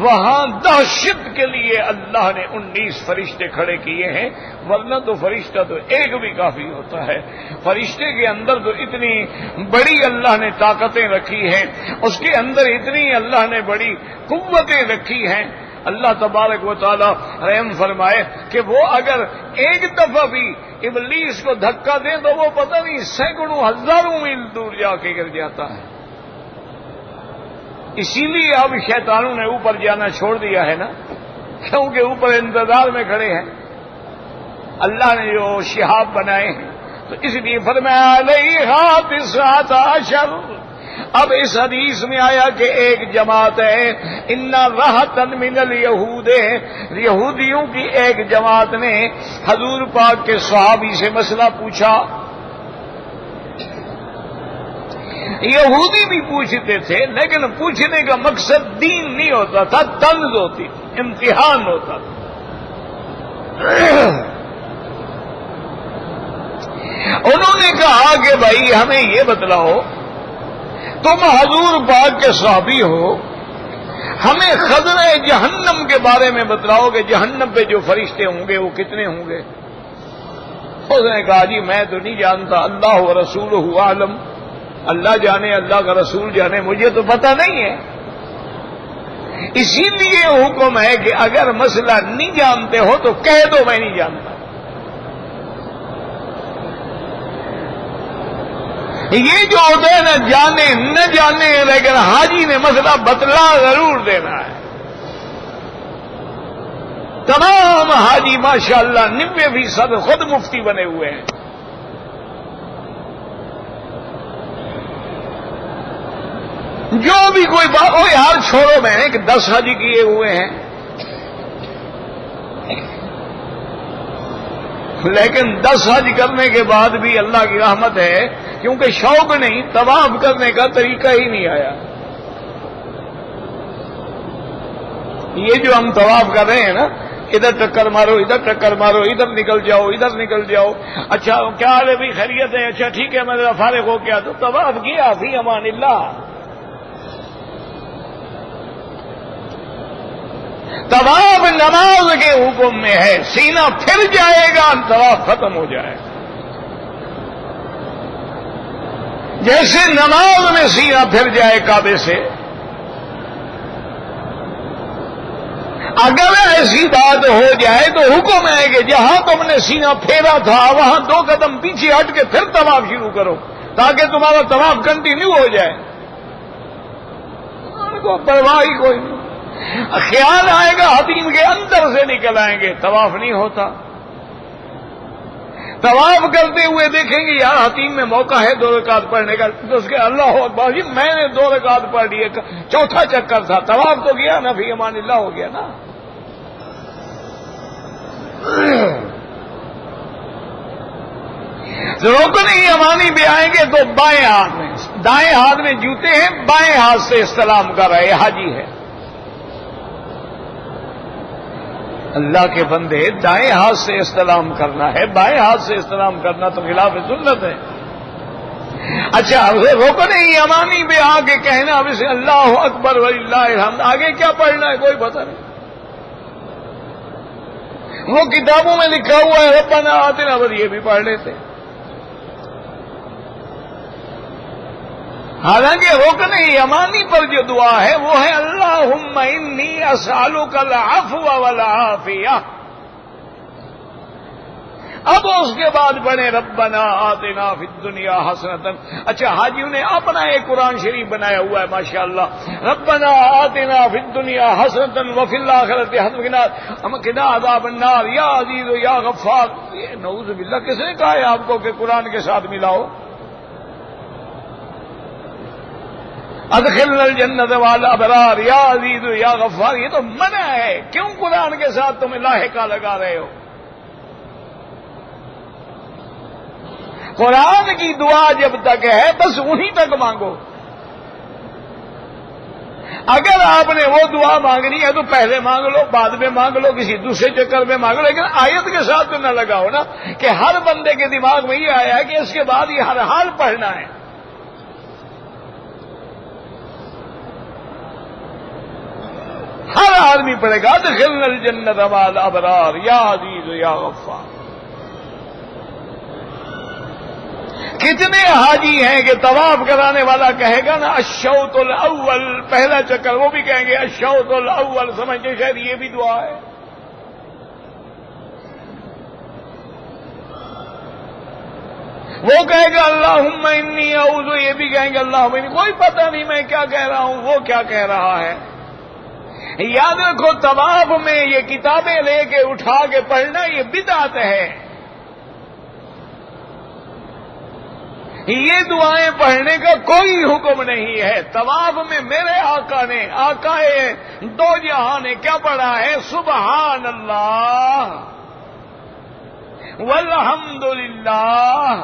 وہاں دہشت کے لیے اللہ نے 19 فرشتے کھڑے کیے ہیں، ورنہ تو فرشتہ تو ایک بھی کافی ہوتا ہے۔ فرشتے کے اندر تو اتنی بڑی اللہ نے طاقتیں رکھی ہیں، اس کے اندر اتنی اللہ نے بڑی قوتیں رکھی ہیں۔ اللہ تبارک و تعالی رحم فرمائے کہ وہ اگر ایک دفعہ بھی ابلیس کو دھکا دیں تو وہ پتہ نہیں سینکڑوں ہزاروں میل دور جا کے گر جاتا ہے۔ اسی لیے اب شیطانوں نے اوپر جانا چھوڑ دیا ہے نا، کیونکہ اوپر انتظار میں کھڑے ہیں، اللہ نے جو شہاب بنائے ہیں۔ تو اس لیے فرمایا علیہا 19۔ اب اس حدیث میں آیا کہ ایک جماعت ہے، ان رہطن من الیہود، یہودیوں کی ایک جماعت نے حضور پاک کے صحابی سے مسئلہ پوچھا۔ یہودی بھی پوچھتے تھے، لیکن پوچھنے کا مقصد دین نہیں ہوتا تھا، طنز ہوتی تھی، امتحان ہوتا تھا۔ انہوں نے کہا کہ بھائی ہمیں یہ بتلاؤ، تم حضور پاک کے صحابی ہو، ہمیں خزنہ جہنم کے بارے میں بتلاؤ کہ جہنم پہ جو فرشتے ہوں گے وہ کتنے ہوں گے؟ اس نے کہا جی میں تو نہیں جانتا، اللہ و رسولہ عالم، اللہ جانے، اللہ کا رسول جانے، مجھے تو پتہ نہیں ہے۔ اسی لیے حکم ہے کہ اگر مسئلہ نہیں جانتے ہو تو کہہ دو میں نہیں جانتا۔ یہ جو ہوتا ہے نا جانے نہ جانے، لیکن حاجی نے مسئلہ بتلا ضرور دینا ہے۔ تمام حاجی ماشاءاللہ 90% خود مفتی بنے ہوئے ہیں۔ جو بھی کوئی بات ہو یار چھوڑو، میں نے کہ 10 حج کیے ہوئے ہیں، لیکن 10 حج کرنے کے بعد بھی اللہ کی رحمت ہے، کیونکہ شوق نہیں، طواف کرنے کا طریقہ ہی نہیں آیا۔ یہ جو ہم طواف کر رہے ہیں نا، ادھر ٹکر مارو، ادھر ٹکر مارو، ادھر نکل جاؤ، ادھر نکل جاؤ، اچھا کیا حال ہے بھی خیریت ہے، اچھا ٹھیک ہے میں ذرا فارغ ہو گیا تو طواف کیا فی امان اللہ۔ طواف نماز کے حکم میں ہے، سینہ پھر جائے گا طواف ختم ہو جائے گا۔ جیسے نماز میں سینہ پھر جائے کعبے سے، اگر ایسی بات ہو جائے تو حکم ہے کہ جہاں تم نے سینہ پھیرا تھا وہاں 2 قدم پیچھے ہٹ کے پھر طواف شروع کرو، تاکہ تمہارا طواف کنٹینیو ہو جائے۔ ان کو پرواہ ہی کوئی نہیں، خیال آئے گا حتیم کے اندر سے نکل آئیں گے، طواف نہیں ہوتا۔ طواف کرتے ہوئے دیکھیں گے یار حتیم میں موقع ہے 2 رکعت پڑھنے کا، تو اس کے اللہ اکبر جی میں نے 2 رکعت پڑھ لی، چوتھا چکر تھا، طواف تو کیا نا، فی امان اللہ ہو گیا نا۔ رکن یمانی پہ آئیں گے تو بائیں ہاتھ میں، دائیں ہاتھ میں جوتے ہیں، بائیں ہاتھ سے استلام کر رہے حاجی ہے۔ اللہ کے بندے دائیں ہاتھ سے استلام کرنا ہے، بائیں ہاتھ سے استلام کرنا تو خلاف سنت ہے۔ اچھا رکن یمانی پہ آ کے کہنا اب اسے اللہ اکبر وللہ الحمد، آگے کیا پڑھنا ہے کوئی پتہ نہیں۔ وہ کتابوں میں لکھا ہوا ہے ربنا آتنا، بس یہ بھی پڑھ لیتے۔ حالانکہ رکن یمانی پر جو دعا ہے وہ ہے اللہم انی اسألک العفو والعافیہ۔ اب اس کے بعد بنے ربنا آتنا فی الدنیا حسنۃ۔ اچھا حاجیوں نے اپنا ایک قرآن شریف بنایا ہوا ہے ماشاءاللہ، ربنا آتنا فی الدنیا حسنۃ وفی الآخرۃ حسنۃ وقنا عذاب النار یا عزیز یا غفار۔ یہ نعوذ باللہ کس نے کہا ہے آپ کو کہ قرآن کے ساتھ ملاؤ؟ ادخلنا الجنت والابرار یا عزیز یا غفار، یہ تو منع ہے، کیوں قرآن کے ساتھ تم لاحقہ لگا رہے ہو؟ قرآن کی دعا جب تک ہے بس انہی تک مانگو۔ اگر آپ نے وہ دعا مانگنی ہے تو پہلے مانگ لو، بعد میں مانگ لو، کسی دوسرے چکر میں مانگ لو، لیکن آیت کے ساتھ تو نہ لگاؤ نا کہ ہر بندے کے دماغ میں یہ آیا ہے کہ اس کے بعد یہ ہر حال پڑھنا ہے۔ ہر آدمی پڑھے گا ادخلنا الجنت مع الابرار یا عزیز یا غفار۔ کتنے حاجی ہیں کہ طواف کرانے والا کہے گا نا الشوط الاول، پہلا چکر، وہ بھی کہیں گے الشوط الاول، سمجھتے شاید یہ بھی دعا ہے۔ وہ کہے گا اللہم انی اعوذ، یہ بھی کہیں گے اللہم انی، کوئی پتہ نہیں میں کیا کہہ رہا ہوں، وہ کیا کہہ رہا ہے۔ یاد رکھو طواف میں یہ کتابیں لے کے اٹھا کے پڑھنا یہ بدعت ہے۔ یہ دعائیں پڑھنے کا کوئی حکم نہیں ہے۔ طواف میں میرے آقا نے، آقائے 2 جہاں نے کیا پڑھا ہے؟ سبحان اللہ والحمد للہ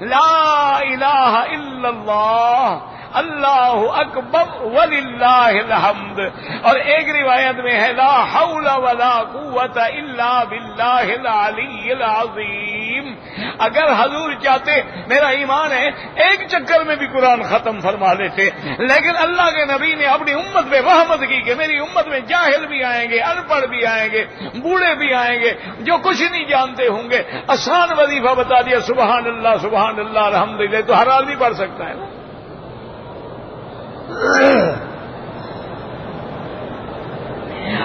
لا الہ الا اللہ اللہ اکبر وللہ الحمد. اور ایک روایت میں ہے لا حول ولا قوت الا باللہ العلی العظیم. اگر حضور چاہتے, میرا ایمان ہے ایک چکر میں بھی قرآن ختم فرما لیتے, لیکن اللہ کے نبی نے اپنی امت پہ رحمت کی کہ میری امت میں جاہل بھی آئیں گے, ان پڑھ بھی آئیں گے, بوڑھے بھی آئیں گے, جو کچھ نہیں جانتے ہوں گے. آسان وظیفہ بتا دیا, سبحان اللہ الحمدللہ, تو ہر آدمی پڑھ سکتا ہے نا.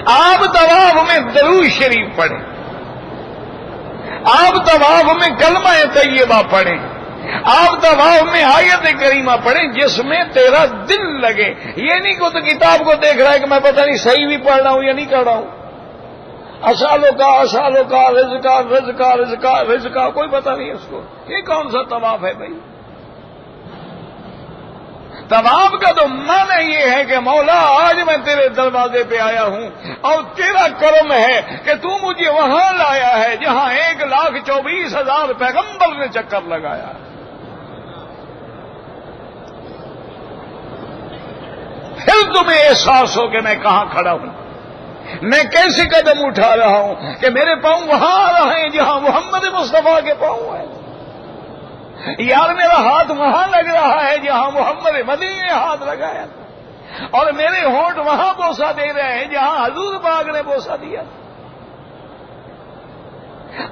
آپ طواف میں درود شریف پڑھیں, آپ طواف میں کلمہ طیبہ پڑھیں, آپ طواف میں آیت کریمہ پڑھیں جس میں تیرا دل لگے. یہ نہیں کہ تو کتاب کو دیکھ رہا ہے کہ میں پتہ نہیں صحیح بھی پڑھ رہا ہوں یا نہیں کر رہا ہوں. اسالوں کا رزقا کوئی پتہ نہیں اس کو. یہ کون سا طواف ہے بھائی؟ طواف کا تو معنی یہ ہے کہ مولا آج میں تیرے دروازے پہ آیا ہوں اور تیرا کرم ہے کہ تو مجھے وہاں لایا ہے جہاں 1,24,000 پیغمبر نے چکر لگایا. پھر تمہیں احساس ہو کہ میں کہاں کھڑا ہوں, میں کیسے قدم اٹھا رہا ہوں کہ میرے پاؤں وہاں آ رہے ہیں جہاں محمد مصطفیٰ کے پاؤں ہیں. یار میرا ہاتھ وہاں لگ رہا ہے جہاں محمد مدنی نے ہاتھ لگایا تھا, اور میرے ہونٹ وہاں بوسہ دے رہے ہیں جہاں حضور پاک نے بوسہ دیا,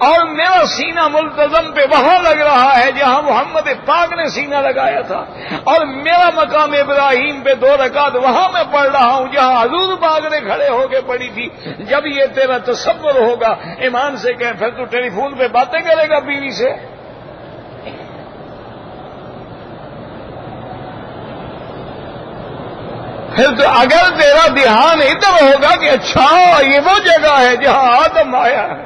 اور میرا سینہ ملتزم پہ وہاں لگ رہا ہے جہاں محمد پاک نے سینہ لگایا تھا, اور میرا مقام ابراہیم پہ 2 رکعت وہاں میں پڑھ رہا ہوں جہاں حضور پاک نے کھڑے ہو کے پڑھی تھی. جب یہ تیرا تصور ہوگا, ایمان سے کہ پھر تو ٹیلی فون پہ باتیں کرے گا بیوی سے. پھر تو اگر تیرا دھیان ادھر ہوگا کہ اچھا یہ وہ جگہ ہے جہاں آدم آیا ہے,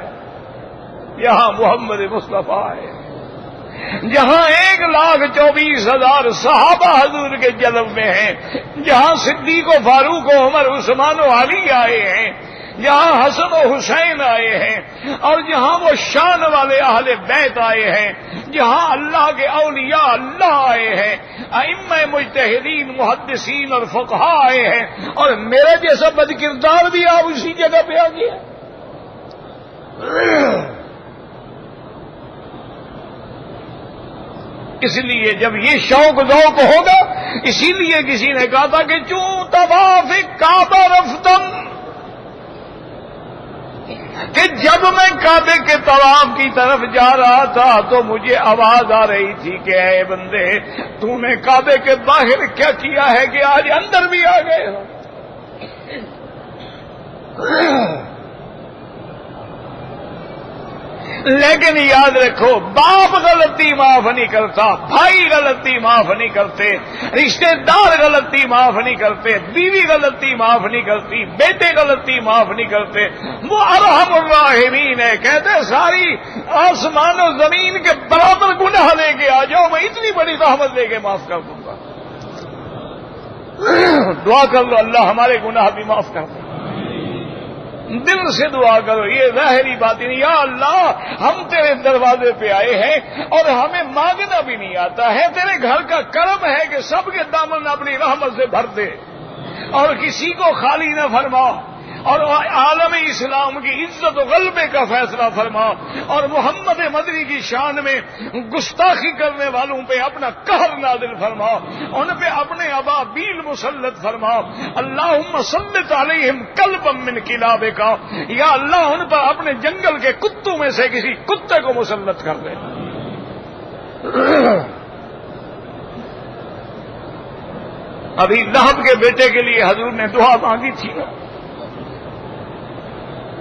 یہاں محمد مصطفیٰ ہے, جہاں 1,24,000 صحابہ حضور کے جلب میں ہیں, جہاں صدیق و فاروق و عمر عثمان و علی آئے ہیں, جہاں حسن و حسین آئے ہیں, اور جہاں وہ شان والے اہل بیت آئے ہیں, جہاں اللہ کے اولیاء اللہ آئے ہیں, ائمہ مجتہدین محدثین اور فقہاء آئے ہیں, اور میرا جیسا بدکردار بھی آپ اسی جگہ پہ آ گیا. اس لیے جب یہ شوق ذوق ہوگا, اسی لیے کسی نے کہا تھا کہ چوں طواف کعبہ رفتم, کہ جب میں کعبے کے طواف کی طرف جا رہا تھا تو مجھے آواز آ رہی تھی کہ اے بندے, تو نے کعبے کے باہر کیا کیا ہے کہ آج اندر بھی آ گئے ہو. لیکن یاد رکھو, باپ غلطی معاف نہیں کرتا, بھائی غلطی معاف نہیں کرتے, رشتے دار غلطی معاف نہیں کرتے, بیوی غلطی معاف نہیں کرتی, بیٹے غلطی معاف نہیں کرتے. وہ ارحم الراحمین ہے, کہتے ساری آسمان و زمین کے برابر گناہ لے کے آ جاؤ, میں اتنی بڑی رحمت لے کے معاف کر دوں گا. دعا کر لو اللہ ہمارے گناہ بھی معاف کر دے. دل سے دعا کرو, یہ ظاہری بات نہیں. یا اللہ ہم تیرے دروازے پہ آئے ہیں اور ہمیں مانگنا بھی نہیں آتا ہے, تیرے گھر کا کرم ہے کہ سب کے دامن اپنی رحمت سے بھر دے اور کسی کو خالی نہ فرما, اور عالم اسلام کی عزت و غلبے کا فیصلہ فرما, اور محمد مدنی کی شان میں گستاخی کرنے والوں پہ اپنا قہر نازل فرما, ان پہ اپنے ابابیل مسلط فرما. اللہم سلط علیہم کلبا من کلابک, یا اللہ ان پر اپنے جنگل کے کتوں میں سے کسی کتے کو مسلط کر دے. ابھی لہب کے بیٹے کے لیے حضور نے دعا مانگی تھی نا.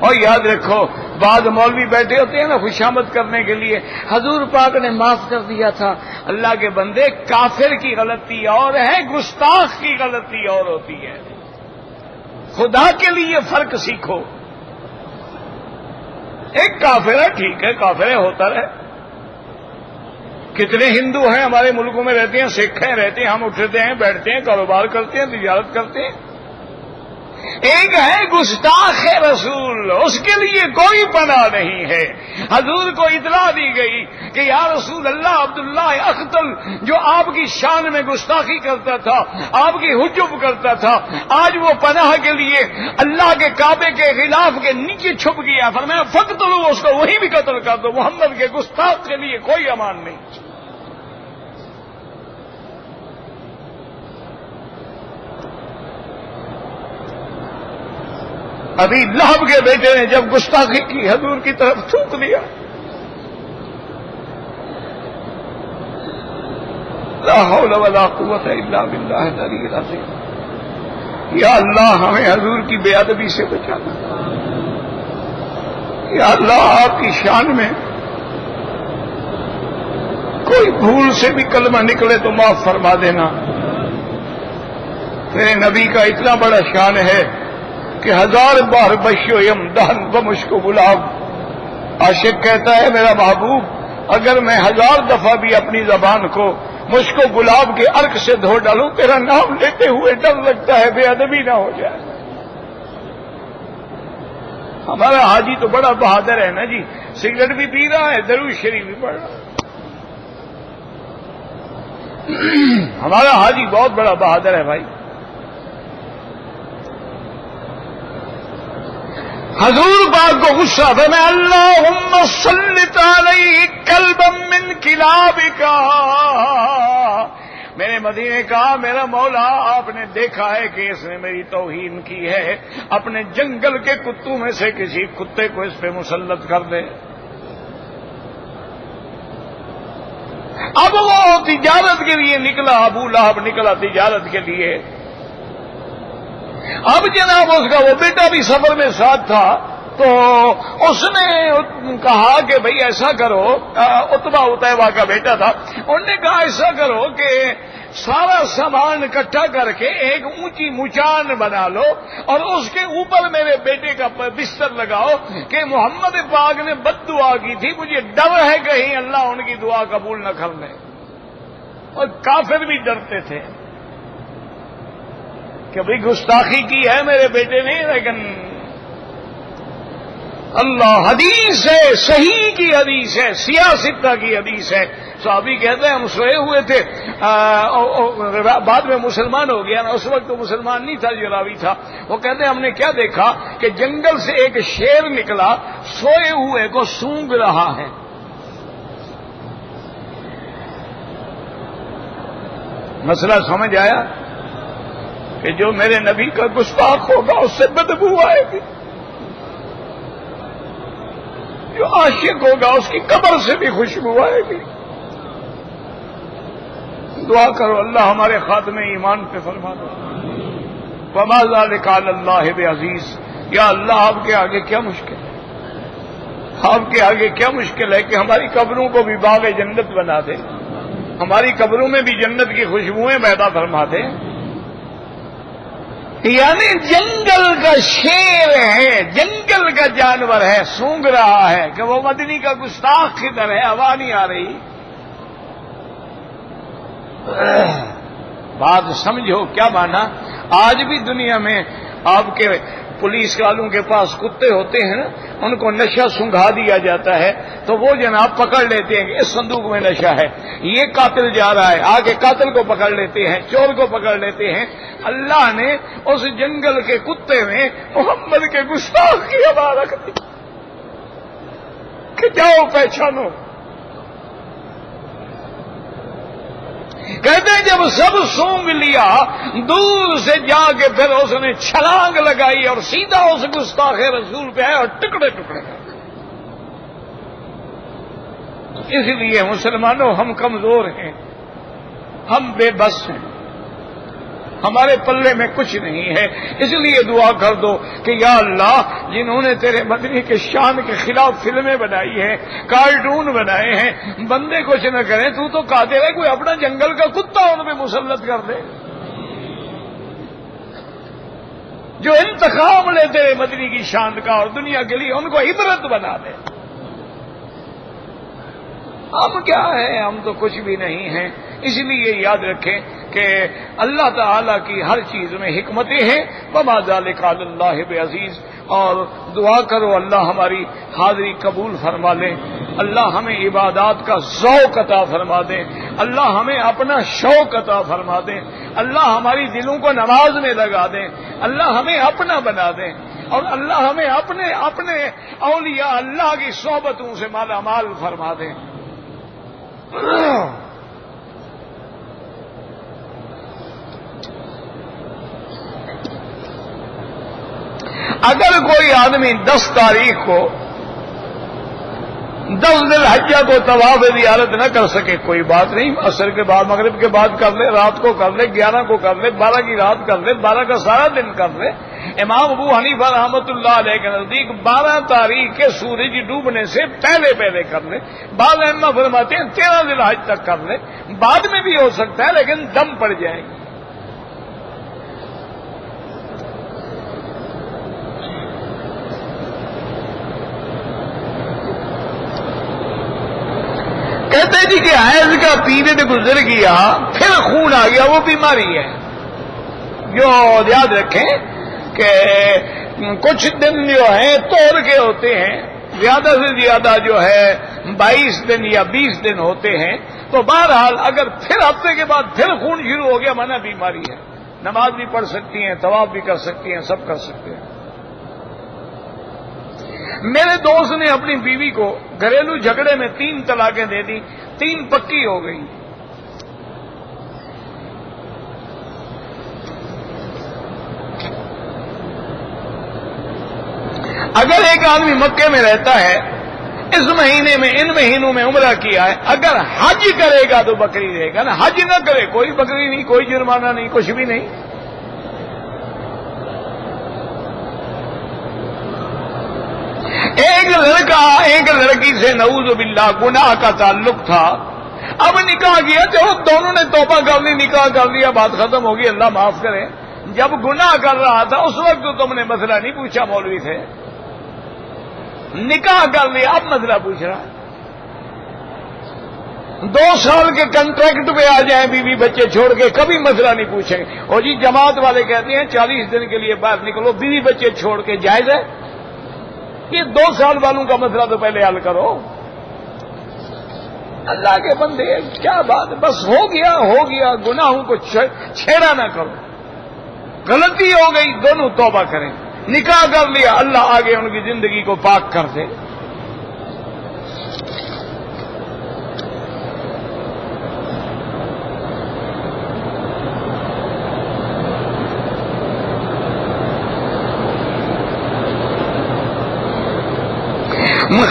اور یاد رکھو, بعض مولوی بیٹھے ہوتے ہیں نا خوشامد کرنے کے لیے, حضور پاک نے معاف کر دیا تھا. اللہ کے بندے, کافر کی غلطی اور ہے, گستاخ کی غلطی اور ہوتی ہے. خدا کے لیے فرق سیکھو. ایک کافر ہے, ٹھیک ہے, کافر ہے, ہوتا رہے. کتنے ہندو ہیں ہمارے ملکوں میں رہتے ہیں, سکھ ہیں رہتے ہیں, ہم اٹھتے ہیں بیٹھتے ہیں, کاروبار کرتے ہیں, تجارت کرتے ہیں. ایک ہے گستاخ رسول، اس کے لیے کوئی پناہ نہیں ہے۔ حضور کو اطلاع دی گئی کہ یا رسول اللہ، عبداللہ اختل جو آپ کی شان میں گستاخی کرتا تھا، آپ کی حجب کرتا تھا، آج وہ پناہ کے لیے اللہ کے کعبے کے غلاف کے نیچے چھپ گیا۔ فرمایا فقتلوا، اس کو وہیں بھی قتل کر دو، محمد کے گستاخ کے لیے کوئی امان نہیں۔ ابھی لہب کے بیٹے نے جب گستاخی کی، حضور کی طرف تھوک دیا۔ لا حول ولا قوت الا باللہ العلی العظیم۔ یا اللہ ہمیں حضور کی بے ادبی سے بچانا۔ یا اللہ آپ کی شان میں کوئی بھول سے بھی کلمہ نکلے تو معاف فرما دینا۔ میرے نبی کا اتنا بڑا شان ہے کہ 1000 بار بشو یم دہن بمشک گلاب۔ عاشق کہتا ہے میرا محبوب اگر میں 1000 دفعہ بھی اپنی زبان کو مشک و گلاب کے عرق سے دھو ڈالوں، تیرا نام لیتے ہوئے ڈر لگتا ہے بے ادبی نہ ہو جائے۔ ہمارا حاجی تو بڑا بہادر ہے نا جی، سگریٹ بھی پی رہا ہے، درود شریف بھی پڑھ رہا ہے۔ ہمارا حاجی بہت بڑا بہادر ہے بھائی۔ حضور پاک کو غصہ تھا، میں اللہم سلط علیہ کلبا من کلابک، میرے مدینے کا میرا مولا آپ نے دیکھا ہے کہ اس نے میری توہین کی ہے، اپنے جنگل کے کتوں میں سے کسی کتے کو اس پہ مسلط کر دے۔ اب وہ تجارت کے لیے نکلا، ابو لہب نکلا تجارت کے لیے۔ اب جناب اس کا وہ بیٹا بھی سفر میں ساتھ تھا، تو اس نے کہا کہ بھئی ایسا کرو، اتبا کا بیٹا تھا، انہوں نے کہا ایسا کرو کہ سارا سامان اکٹھا کر کے ایک اونچی مچان بنا لو اور اس کے اوپر میرے بیٹے کا بستر لگاؤ کہ محمد پاک نے بد دعا کی تھی، مجھے ڈر ہے کہیں اللہ ان کی دعا قبول نہ کر لے۔ اور کافر بھی ڈرتے تھے کہ بھئی گستاخی کی ہے میرے بیٹے نے، لیکن اللہ حدیث ہے، صحیح کی حدیث ہے، سیاستہ کی حدیث ہے۔ صحابی کہتے ہیں ہم سوئے ہوئے تھے، بعد میں مسلمان ہو گیا نا، اس وقت تو مسلمان نہیں تھا جو راوی تھا، وہ کہتے ہیں ہم نے کیا دیکھا کہ جنگل سے ایک شیر نکلا، سوئے ہوئے کو سونگ رہا ہے۔ مسئلہ سمجھ آیا کہ جو میرے نبی کا گستاخ ہوگا اس سے بدبو آئے گی، جو عاشق ہوگا اس کی قبر سے بھی خوشبو آئے گی۔ دعا کرو اللہ ہمارے خاتمے ایمان پہ فرما دو۔ وما ذلک علی اللہ بعزیز، یا اللہ آپ کے آگے کیا مشکل ہے، آپ کے آگے کیا مشکل ہے کہ ہماری قبروں کو بھی باغ جنت بنا دے، ہماری قبروں میں بھی جنت کی خوشبوئیں پیدا فرما دے۔ یعنی جنگل کا شیر ہے، جنگل کا جانور ہے، سونگ رہا ہے کہ وہ مدنی کا گستاخ کدھر ہے، ہوا نہیں آ رہی۔ بات سمجھو کیا مانا۔ آج بھی دنیا میں آپ کے پولیس والوں کے پاس کتے ہوتے ہیں نا، ان کو نشہ سنگھا دیا جاتا ہے تو وہ جناب پکڑ لیتے ہیں کہ اس صندوق میں نشہ ہے، یہ قاتل جا رہا ہے، آگے قاتل کو پکڑ لیتے ہیں، چور کو پکڑ لیتے ہیں۔ اللہ نے اس جنگل کے کتے میں محمد کے گستاخ کی ہوا رکھ دی کہ جاؤ پہچانو۔ کہتے ہیں جب سب سونگ لیا، دور سے جا کے پھر اس نے چھلانگ لگائی اور سیدھا اس گستاخ رسول پہ آئے اور ٹکڑے ٹکڑے کر دے۔ اس لیے مسلمانوں ہم کمزور ہیں، ہم بے بس ہیں، ہمارے پلے میں کچھ نہیں ہے۔ اس لیے دعا کر دو کہ یا اللہ جنہوں نے تیرے مدنی کے شان کے خلاف فلمیں بنائی ہیں، کارٹون بنائے ہیں، بندے کچھ نہ کریں، تو قادر ہے کوئی اپنا جنگل کا کتا ان پہ مسلط کر دے جو انتقام لے تیرے مدنی کی شان کا اور دنیا کے لیے ان کو عبرت بنا دے۔ ہم کیا ہیں، ہم تو کچھ بھی نہیں ہیں۔ اس لیے یاد رکھیں کہ اللہ تعالی کی ہر چیز میں حکمتیں ہیں. وما ذلک علی اللہ بعزیز. اور دعا کرو اللہ ہماری حاضری قبول فرما لے, اللہ ہمیں عبادات کا ذوق عطا فرما دے, اللہ ہمیں اپنا شوق عطا فرما دے, اللہ ہماری دلوں کو نماز میں لگا دے, اللہ ہمیں اپنا بنا دے, اور اللہ ہمیں اپنے اولیاء اللہ کی صحبتوں سے مالا مال فرما دے. اگر کوئی آدمی 10 تاریخ کو 10 ذی الحجہ کو طواف زیارت نہ کر سکے, کوئی بات نہیں, عصر کے بعد مغرب کے بعد کر لے, رات کو کر لے, 11 کو کر لے, 12 کی رات کر لے, 12 کا سارا دن کر لے. امام ابو حنیفہ رحمۃ اللہ علیہ کے نزدیک 12 تاریخ کے سورج ڈوبنے سے پہلے کر لے. بعض ائمہ فرماتے ہیں 13 ذی الحجہ تک کر لے, بعد میں بھی ہو سکتا ہے لیکن دم پڑ جائے گی. کہتے جی کہ حیض کا پیریڈ گزر گیا پھر خون آ گیا, وہ بیماری ہے. جو یاد رکھیں کہ کچھ دن جو ہیں توڑ کے ہوتے ہیں, زیادہ سے زیادہ جو ہے 22 دن یا 20 دن ہوتے ہیں. تو بہرحال اگر پھر ہفتے کے بعد پھر خون شروع ہو گیا مانا بیماری ہے. نماز بھی پڑھ سکتی ہیں, طواف بھی کر سکتی ہیں, سب کر سکتے ہیں. میرے دوست نے اپنی بیوی کو گھریلو جھگڑے میں 3 طلاقیں دے دی, 3 پکی ہو گئی. اگر ایک آدمی مکے میں رہتا ہے, اس مہینے میں ان مہینوں میں عمرہ کیا ہے, اگر حج کرے گا تو بکری دے گا نا, حج نہ کرے کوئی بکری نہیں, کوئی جرمانہ نہیں, کچھ بھی نہیں. ایک لڑکا ایک لڑکی سے نعوذ باللہ گناہ کا تعلق تھا, اب نکاح کیا, چلو دونوں نے توبہ کر لی, نکاح کر لیا, بات ختم ہوگی, اللہ معاف کرے. جب گناہ کر رہا تھا اس وقت تو تم نے مسئلہ نہیں پوچھا مولوی سے, نکاح کر لیا اب مسئلہ پوچھ رہا. 2 سال کے کنٹریکٹ پہ آ جائیں بیوی بچے چھوڑ کے, کبھی مسئلہ نہیں پوچھیں گے. اور جی جماعت والے کہتے ہیں 40 دن کے لیے باہر نکلو, بیوی بچے چھوڑ کے, جائز ہے؟ یہ 2 سال والوں کا مسئلہ تو پہلے حل کرو. اللہ کے بندے کیا بات, بس ہو گیا, گناہوں کو چھیڑا نہ کرو. غلطی ہو گئی, دونوں توبہ کریں. نکاح کر لیا, اللہ آگے ان کی زندگی کو پاک کر دے.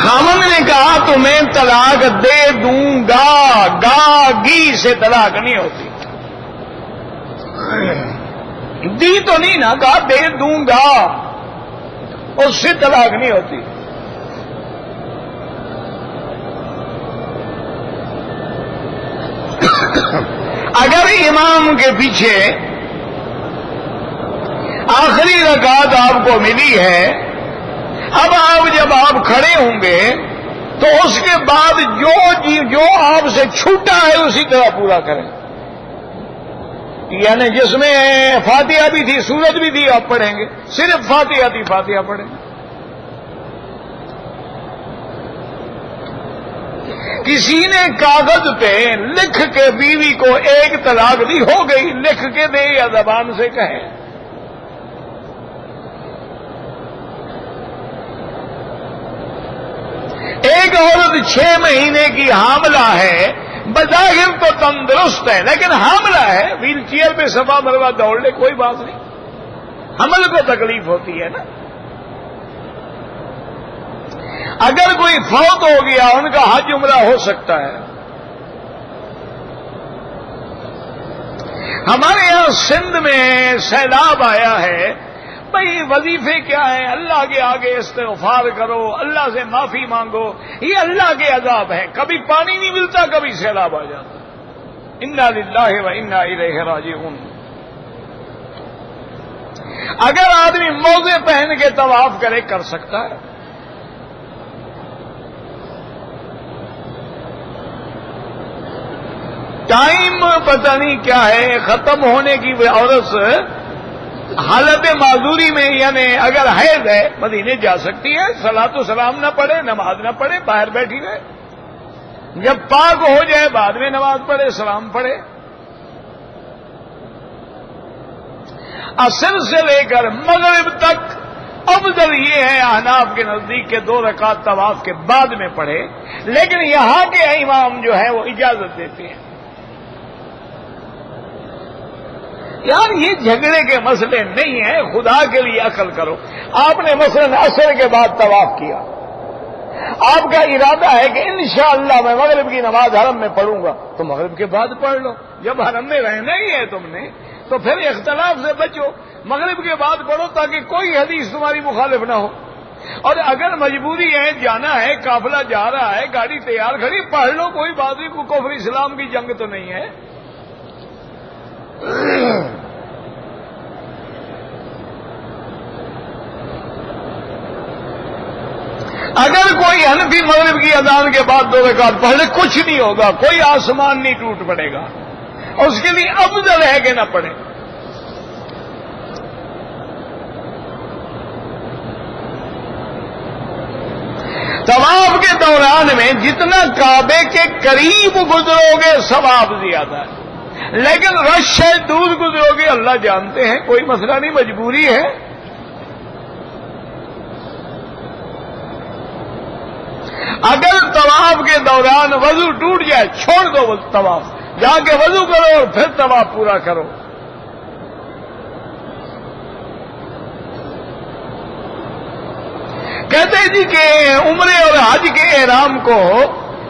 خامن نے کہا تو میں طلاق دے دوں گا, گی سے طلاق نہیں ہوتی. دی تو نہیں نا, کہا دے دوں گا, اس سے طلاق نہیں ہوتی. اگر امام کے پیچھے آخری رکعت آپ کو ملی ہے, اب جب آپ کھڑے ہوں گے تو اس کے بعد جو آپ سے چھوٹا ہے اسی طرح پورا کریں. یعنی جس میں فاتحہ بھی تھی, سورت بھی تھی, آپ پڑھیں گے, صرف فاتحہ تھی, فاتحہ پڑھیں گے. کسی نے کاغذ پہ لکھ کے بیوی کو 1 طلاق دی, ہو گئی, لکھ کے دے یا زبان سے کہے. ایک عورت 6 مہینے کی حاملہ ہے, بظاہر تو تندرست ہے لیکن حاملہ ہے, ویل چیئر پہ صفا مروا دوڑ لے, کوئی بات نہیں, حمل کو تکلیف ہوتی ہے نا. اگر کوئی فوت ہو گیا ان کا حج عمرہ ہو سکتا ہے. ہمارے یہاں سندھ میں سیلاب آیا ہے, بھائی وظیفے کیا ہیں, اللہ کے آگے استغفار کرو, اللہ سے معافی مانگو, یہ اللہ کے عذاب ہے. کبھی پانی نہیں ملتا, کبھی سیلاب آ جاتا. انا للہ و انا الیہ راجعون. اگر آدمی موزے پہن کے طواف کرے, کر سکتا ہے. ٹائم پتہ نہیں کیا ہے ختم ہونے کی عورت حالت معذوری میں یعنی اگر حیض ہے مدینے جا سکتی ہے، صلاۃ و سلام نہ پڑھے، نماز نہ پڑھے، باہر بیٹھی رہے، جب پاک ہو جائے بعد میں نماز پڑھے، سلام پڑھے۔ عصر سے لے کر مغرب تک افضل یہ ہے احناف کے نزدیک کے 2 رکعت طواف کے بعد میں پڑھے، لیکن یہاں کے امام جو ہے وہ اجازت دیتے ہیں۔ یار یہ جھگڑے کے مسئلے نہیں ہیں، خدا کے لیے عقل کرو۔ آپ نے مثلا عصر کے بعد طواف کیا، آپ کا ارادہ ہے کہ انشاءاللہ میں مغرب کی نماز حرم میں پڑھوں گا، تو مغرب کے بعد پڑھ لو۔ جب حرم میں رہنا ہی ہے تم نے تو پھر اختلاف سے بچو، مغرب کے بعد پڑھو تاکہ کوئی حدیث تمہاری مخالف نہ ہو۔ اور اگر مجبوری ہے، جانا ہے، قافلہ جا رہا ہے، گاڑی تیار کھڑی، پڑھ لو، کوئی بات نہیں، کوئی کفر اسلام کی جنگ تو نہیں ہے۔ اگر کوئی حنفی مغرب کی اذان کے بعد 2 رکعت پڑھ لے کچھ نہیں ہوگا، کوئی آسمان نہیں ٹوٹ پڑے گا، اور اس کے لیے افضل ہے کہ نہ پڑھے۔ طواف کے دوران میں جتنا کعبے کے قریب گزرو گے ثواب زیادہ ہے، لیکن رش سے دور گزرو گے اللہ جانتے ہیں، کوئی مسئلہ نہیں، مجبوری ہے۔ اگر طواف کے دوران وضو ٹوٹ جائے چھوڑ دو طواف، جا کے وضو کرو اور پھر طواف پورا کرو۔ کہتے ہیں جی کہ عمرے اور حج کے احرام کو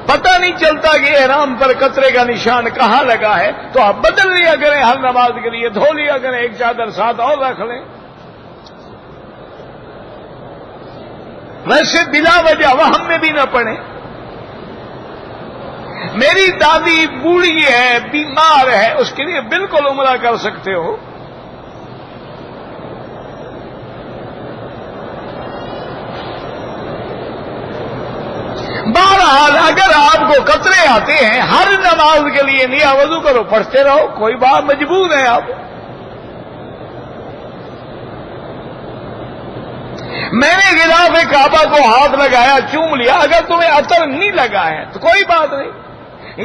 پتہ نہیں چلتا کہ احرام پر قطرے کا نشان کہاں لگا ہے، تو آپ بدل لیا کریں، ہر نماز کے لیے دھو لیا کریں، ایک چادر ساتھ اور رکھ لیں۔ ویسے بلا وجہ وہم میں بھی نہ پڑیں۔ میری دادی بوڑھی ہے، بیمار ہے، اس کے لیے بالکل عمرہ کر سکتے ہو۔ بہرحال اگر آپ کو قطرے آتے ہیں ہر نماز کے لیے نیا وضو کرو، پڑھتے رہو، کوئی بات، مجبور ہے آپ۔ میں نے غلاف کعبہ کو ہاتھ لگایا، چوم لیا، اگر تمہیں عطر نہیں لگا ہے تو کوئی بات نہیں،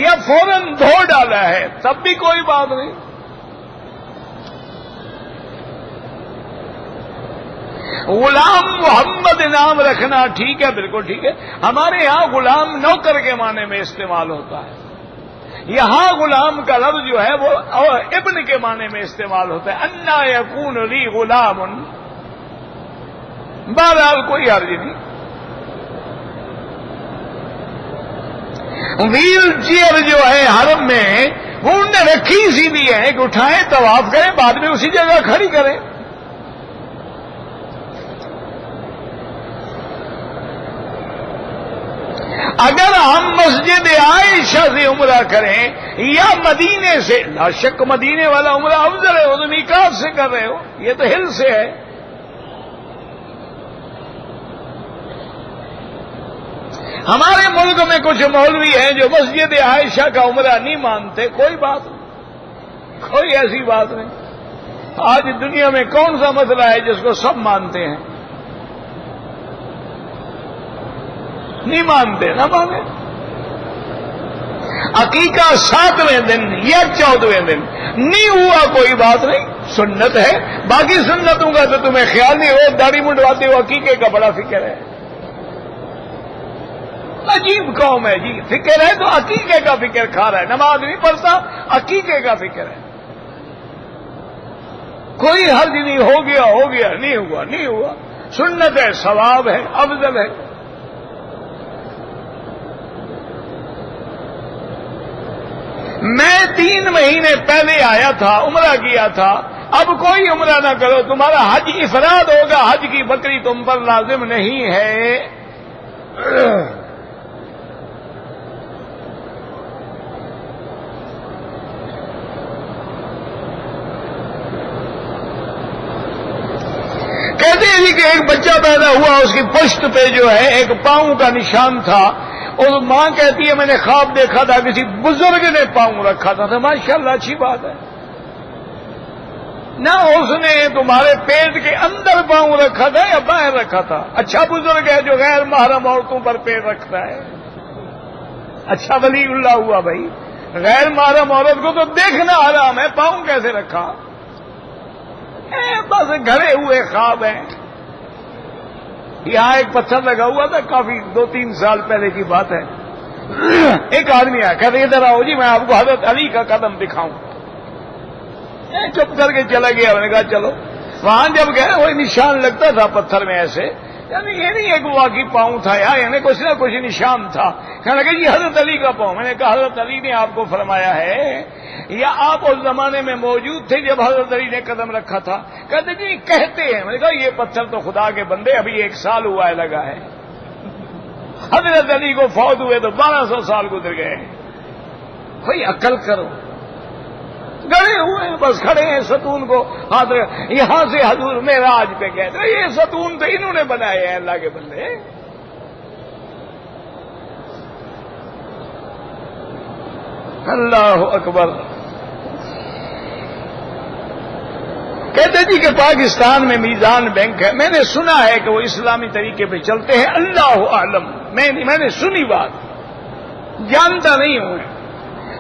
یا فوراً دھو ڈالا ہے تب بھی کوئی بات نہیں۔ غلام محمد نام رکھنا ٹھیک ہے، بالکل ٹھیک ہے، ہمارے یہاں غلام نوکر کے معنی میں استعمال ہوتا ہے، یہاں غلام کا لفظ جو ہے وہ ابن کے معنی میں استعمال ہوتا ہے، انا یکون لی غلام، بہرحال کوئی حرج نہیں۔ ویل چیئر جو ہے حرم میں وہ انہوں نے رکھی سی بھی ہے کہ اٹھائیں طواف کریں بعد میں اسی جگہ کھڑی کریں۔ اگر ہم مسجد عائشہ سے عمرہ کریں یا مدینے سے، لا شک مدینے والا عمرہ افضل ہے، وہ تو میقات سے کر رہے ہو، یہ تو ہل سے ہے۔ ہمارے ملک میں کچھ مولوی ہیں جو مسجد عائشہ کا عمرہ نہیں مانتے، کوئی بات نہیں، کوئی ایسی بات نہیں۔ آج دنیا میں کون سا مسئلہ ہے جس کو سب مانتے ہیں؟ نہیں مانتے، نہ مانے۔ عقیقہ 7ویں دن یا 14ویں دن نہیں ہوا کوئی بات نہیں، سنت ہے، باقی سنتوں کا تو تمہیں خیال نہیں ہو، داڑھی منڈواتے ہو، عقیقے کا بڑا فکر ہے۔ عجیب قوم ہے جی، فکر ہے تو عقیقے کا فکر کھا رہا ہے، نماز نہیں پڑھتا، عقیقے کا فکر ہے۔ کوئی حرج نہیں، ہو گیا ہو گیا، نہیں ہوا نہیں ہوا، سنت ہے، ثواب ہے، افضل ہے۔ میں 3 مہینے پہلے آیا تھا، عمرہ کیا تھا، اب کوئی عمرہ نہ کرو، تمہارا حج افراد ہوگا، حج کی بکری تم پر لازم نہیں ہے۔ کہتے ہیں کہ ایک بچہ پیدا ہوا، اس کی پشت پہ جو ہے ایک پاؤں کا نشان تھا، اور ماں کہتی ہے میں نے خواب دیکھا تھا کسی بزرگ نے پاؤں رکھا تھا تو ماشاءاللہ اچھی بات ہے، نہ اس نے تمہارے پیٹ کے اندر پاؤں رکھا تھا یا باہر رکھا تھا۔ اچھا بزرگ ہے جو غیر محرم عورتوں پر پیر رکھتا ہے، اچھا ولی اللہ ہوا بھائی۔ غیر محرم عورت کو تو دیکھنا حرام ہے، پاؤں کیسے رکھا؟ بس گھڑے ہوئے خواب ہیں۔ یہاں ایک پتھر لگا ہوا تھا، کافی 2-3 سال پہلے کی بات ہے۔ ایک آدمی آیا کہتے ادھر آؤ جی میں آپ کو حضرت علی کا قدم دکھاؤں۔ چپ کر کے چلا گیا، میں نے کہا چلو۔ وہاں جب گئے وہی نشان لگتا تھا پتھر میں ایسے، یعنی یہ نہیں ایک واقعی پاؤں تھا یعنی کچھ نہ کچھ نشان تھا۔ کہنے لگا یہ حضرت علی کا پاؤں۔ میں نے کہا حضرت علی نے آپ کو فرمایا ہے یا آپ اس زمانے میں موجود تھے جب حضرت علی نے قدم رکھا تھا؟ کہتے جی کہتے ہیں۔ میں نے کہا یہ پتھر تو خدا کے بندے ابھی 1 سال ہوا ہے لگا ہے، حضرت علی کو فوت ہوئے تو 1200 سال گزر گئے۔ بھائی عقل کرو، گڑے ہوئے ہیں بس کھڑے ہیں ستون کو ہاتھ یہاں سے حضور معراج پہ گئے تھے، یہ ستون تو انہوں نے بنائے ہیں اللہ کے بندے۔ اللہ اکبر۔ کہتے جی کہ پاکستان میں میزان بینک ہے، میں نے سنا ہے کہ وہ اسلامی طریقے پہ چلتے ہیں، اللہ عالم، میں نے سنی بات، جانتا نہیں ہوں۔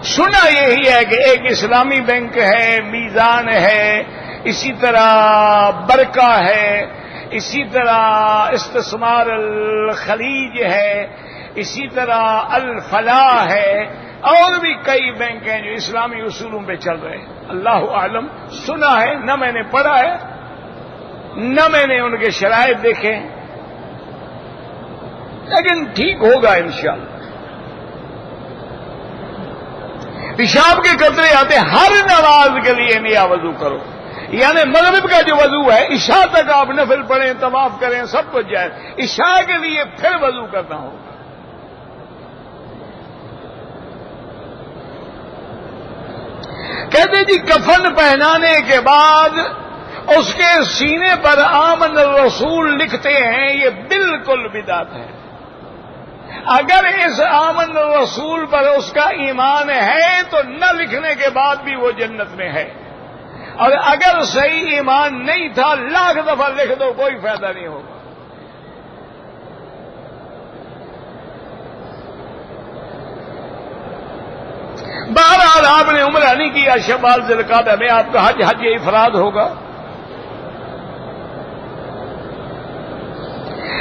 سنا یہی ہے کہ ایک اسلامی بینک ہے، میزان ہے، اسی طرح برکہ ہے، اسی طرح استثمار الخلیج ہے، اسی طرح الفلاح ہے، اور بھی کئی بینک ہیں جو اسلامی اصولوں پہ چل رہے ہیں۔ اللہ عالم، سنا ہے، نہ میں نے پڑھا ہے نہ میں نے ان کے شرائط دیکھے، لیکن ٹھیک ہوگا انشاءاللہ۔ پیشاب کے قطرے آتے ہر نماز کے لیے نیا وضو کرو، یعنی مغرب کا جو وضو ہے عشاء تک آپ نفل پڑھیں، طواف کریں، سب کچھ جائے، عشاء کے لیے پھر وضو کرنا ہوگا۔ کہتے جی کفن پہنانے کے بعد اس کے سینے پر آمن الرسول لکھتے ہیں، یہ بالکل بدعت ہے۔ اگر اس آمن الرسول پر اس کا ایمان ہے تو نہ لکھنے کے بعد بھی وہ جنت میں ہے، اور اگر صحیح ایمان نہیں تھا 1,00,000 دفعہ لکھ دو کوئی فائدہ نہیں ہوگا۔ بہرحال آپ نے عمرہ نہیں کیا شوال ذی القعدہ میں، آپ کا حج افراد ہوگا۔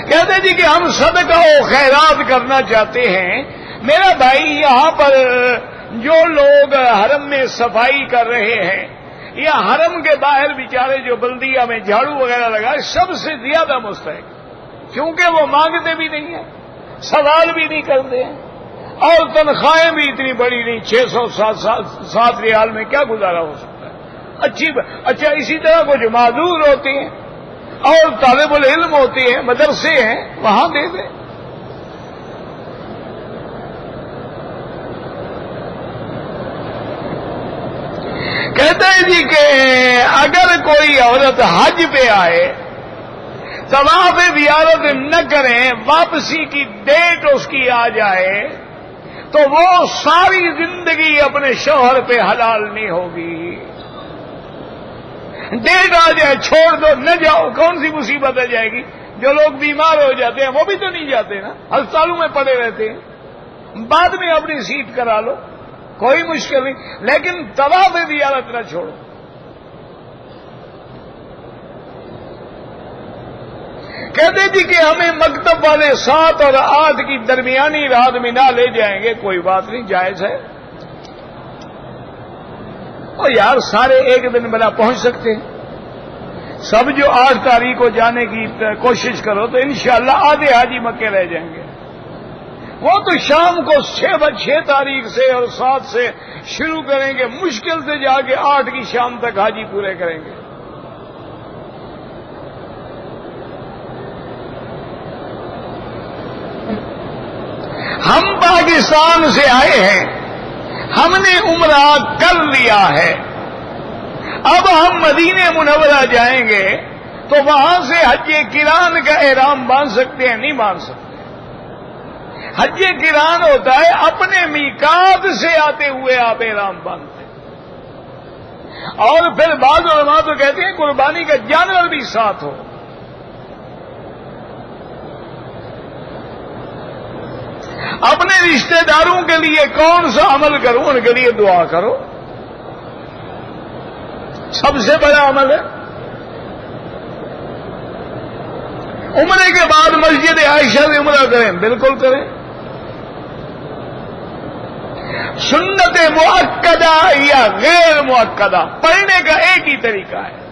کہتے جی کہ ہم صدقہ و خیرات کرنا چاہتے ہیں۔ میرا بھائی یہاں پر جو لوگ حرم میں صفائی کر رہے ہیں یا حرم کے باہر بیچارے جو بلدیہ میں جھاڑو وغیرہ لگائے، سب سے زیادہ مستحق، کیونکہ وہ مانگتے بھی نہیں ہیں، سوال بھی نہیں کرتے ہیں، اور تنخواہیں بھی اتنی بڑی نہیں، 607 ریال میں کیا گزارا ہو سکتا ہے۔ اچھا اسی طرح کچھ معذور ہوتے ہیں اور طالب العلم ہوتے ہیں، مدرسے ہیں، وہاں دے دیں۔ کہتے ہیں جی کہ اگر کوئی عورت حج پہ آئے، طواف زیارت نہ کریں، واپسی کی ڈیٹ اس کی آ جائے تو وہ ساری زندگی اپنے شوہر پہ حلال نہیں ہوگی۔ ڈیٹ آ جائے چھوڑ دو، نہ جاؤ، کون سی مصیبت آ جائے گی؟ جو لوگ بیمار ہو جاتے ہیں وہ بھی تو نہیں جاتے نا، ہسپتالوں میں پڑے رہتے ہیں، بعد میں اپنی سیٹ کرا لو، کوئی مشکل نہیں، لیکن طواف زیارت نہ چھوڑو۔ کہتے جی کہ ہمیں مکتب والے 7 اور 8 کی درمیانی رات میں نہ لے جائیں گے، کوئی بات نہیں، جائز ہے۔ اور یار سارے ایک دن بنا پہنچ سکتے ہیں، سب جو 8 تاریخ کو جانے کی کوشش کرو تو انشاءاللہ آدھے حاجی مکے رہ جائیں گے۔ وہ تو شام کو 6 تاریخ سے اور 7 سے شروع کریں گے، مشکل سے جا کے 8 کی شام تک حاجی پورے کریں گے۔ ہم پاکستان سے آئے ہیں، ہم نے عمرہ کر لیا ہے، اب ہم مدینہ منورہ جائیں گے تو وہاں سے حج کران کا احرام باندھ سکتے ہیں؟ نہیں باندھ سکتے۔ حج قران ہوتا ہے اپنے میقات سے آتے ہوئے آپ احرام باندھتے ہیں، اور پھر بعض علماء تو کہتے ہیں قربانی کا جانور بھی ساتھ ہو۔ اپنے رشتہ داروں کے لیے کون سا عمل کروں؟ ان کے لیے دعا کرو، سب سے بڑا عمل ہے۔ عمرے کے بعد مسجد عائشہ سے عمرہ کریں، بالکل کریں۔ سنت مؤکدہ یا غیر مؤکدہ پڑھنے کا ایک ہی طریقہ ہے۔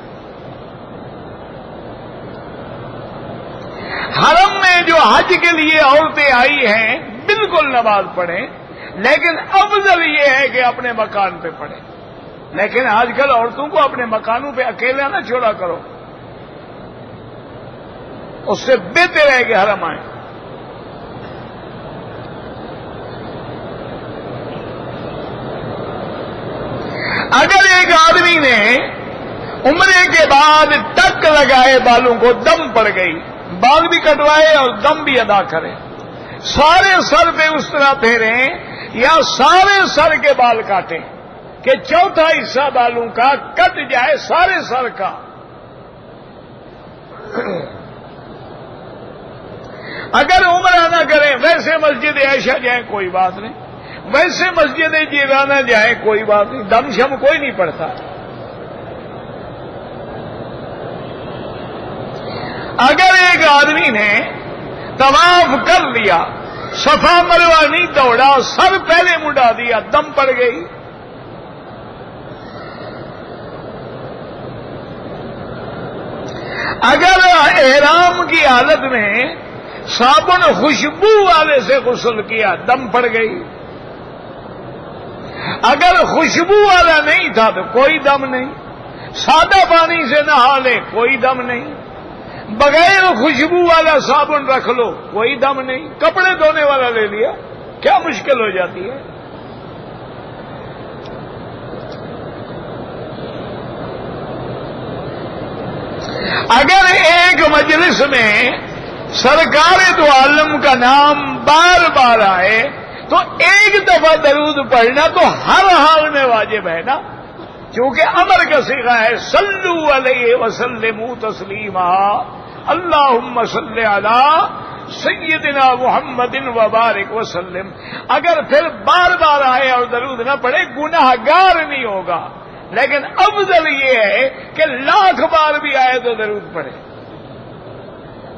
حرم میں جو حج کے لیے عورتیں آئی ہیں بالکل نماز پڑھیں، لیکن افضل یہ ہے کہ اپنے مکان پہ پڑھیں۔ لیکن آج کل عورتوں کو اپنے مکانوں پہ اکیلا نہ چھوڑا کرو، اس سے بہتر ہے کہ حرم آئیں۔ اگر ایک آدمی نے عمرے کے بعد ٹک لگائے بالوں کو، دم پڑ گئی، بال بھی کٹوائے اور دم بھی ادا کرے، سارے سر پہ اس طرح پھیریں یا سارے سر کے بال کاٹیں کہ چوتھا حصہ بالوں کا کٹ جائے سارے سر کا۔ اگر عمرہ نہ کریں، ویسے مسجد عائشہ جائیں کوئی بات نہیں، ویسے مسجد جیرانہ جائیں کوئی بات نہیں، دم شم کوئی نہیں پڑتا۔ اگر ایک آدمی نے طواف کر لیا، صفا مروہ نہیں دوڑا، سر پہلے مڈا دیا، دم پڑ گئی، اگر احرام کی حالت میں صابن خوشبو والے سے غسل کیا، دم پڑ گئی، اگر خوشبو والا نہیں تھا تو کوئی دم نہیں، سادہ پانی سے نہا لے کوئی دم نہیں، بغیر خوشبو والا صابن رکھ لو کوئی دم نہیں، کپڑے دھونے والا لے لیا، کیا مشکل ہو جاتی ہے؟ اگر ایک مجلس میں سرکار دو عالم کا نام بار بار آئے تو ایک دفعہ درود پڑھنا تو ہر حال میں واجب ہے نا، کیونکہ امر کا صیغہ ہے صلو علیہ وسلموا تسلیما، اللہم صلی علی سیدنا محمد وبارک وسلم۔ اگر پھر بار بار آئے اور درود نہ پڑھے گناہ گار نہیں ہوگا، لیکن افضل یہ ہے کہ لاکھ بار بھی آئے تو درود پڑھے۔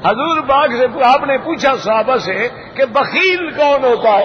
حضور پاک سے آپ نے پوچھا صحابہ سے کہ بخیل کون ہوتا ہے؟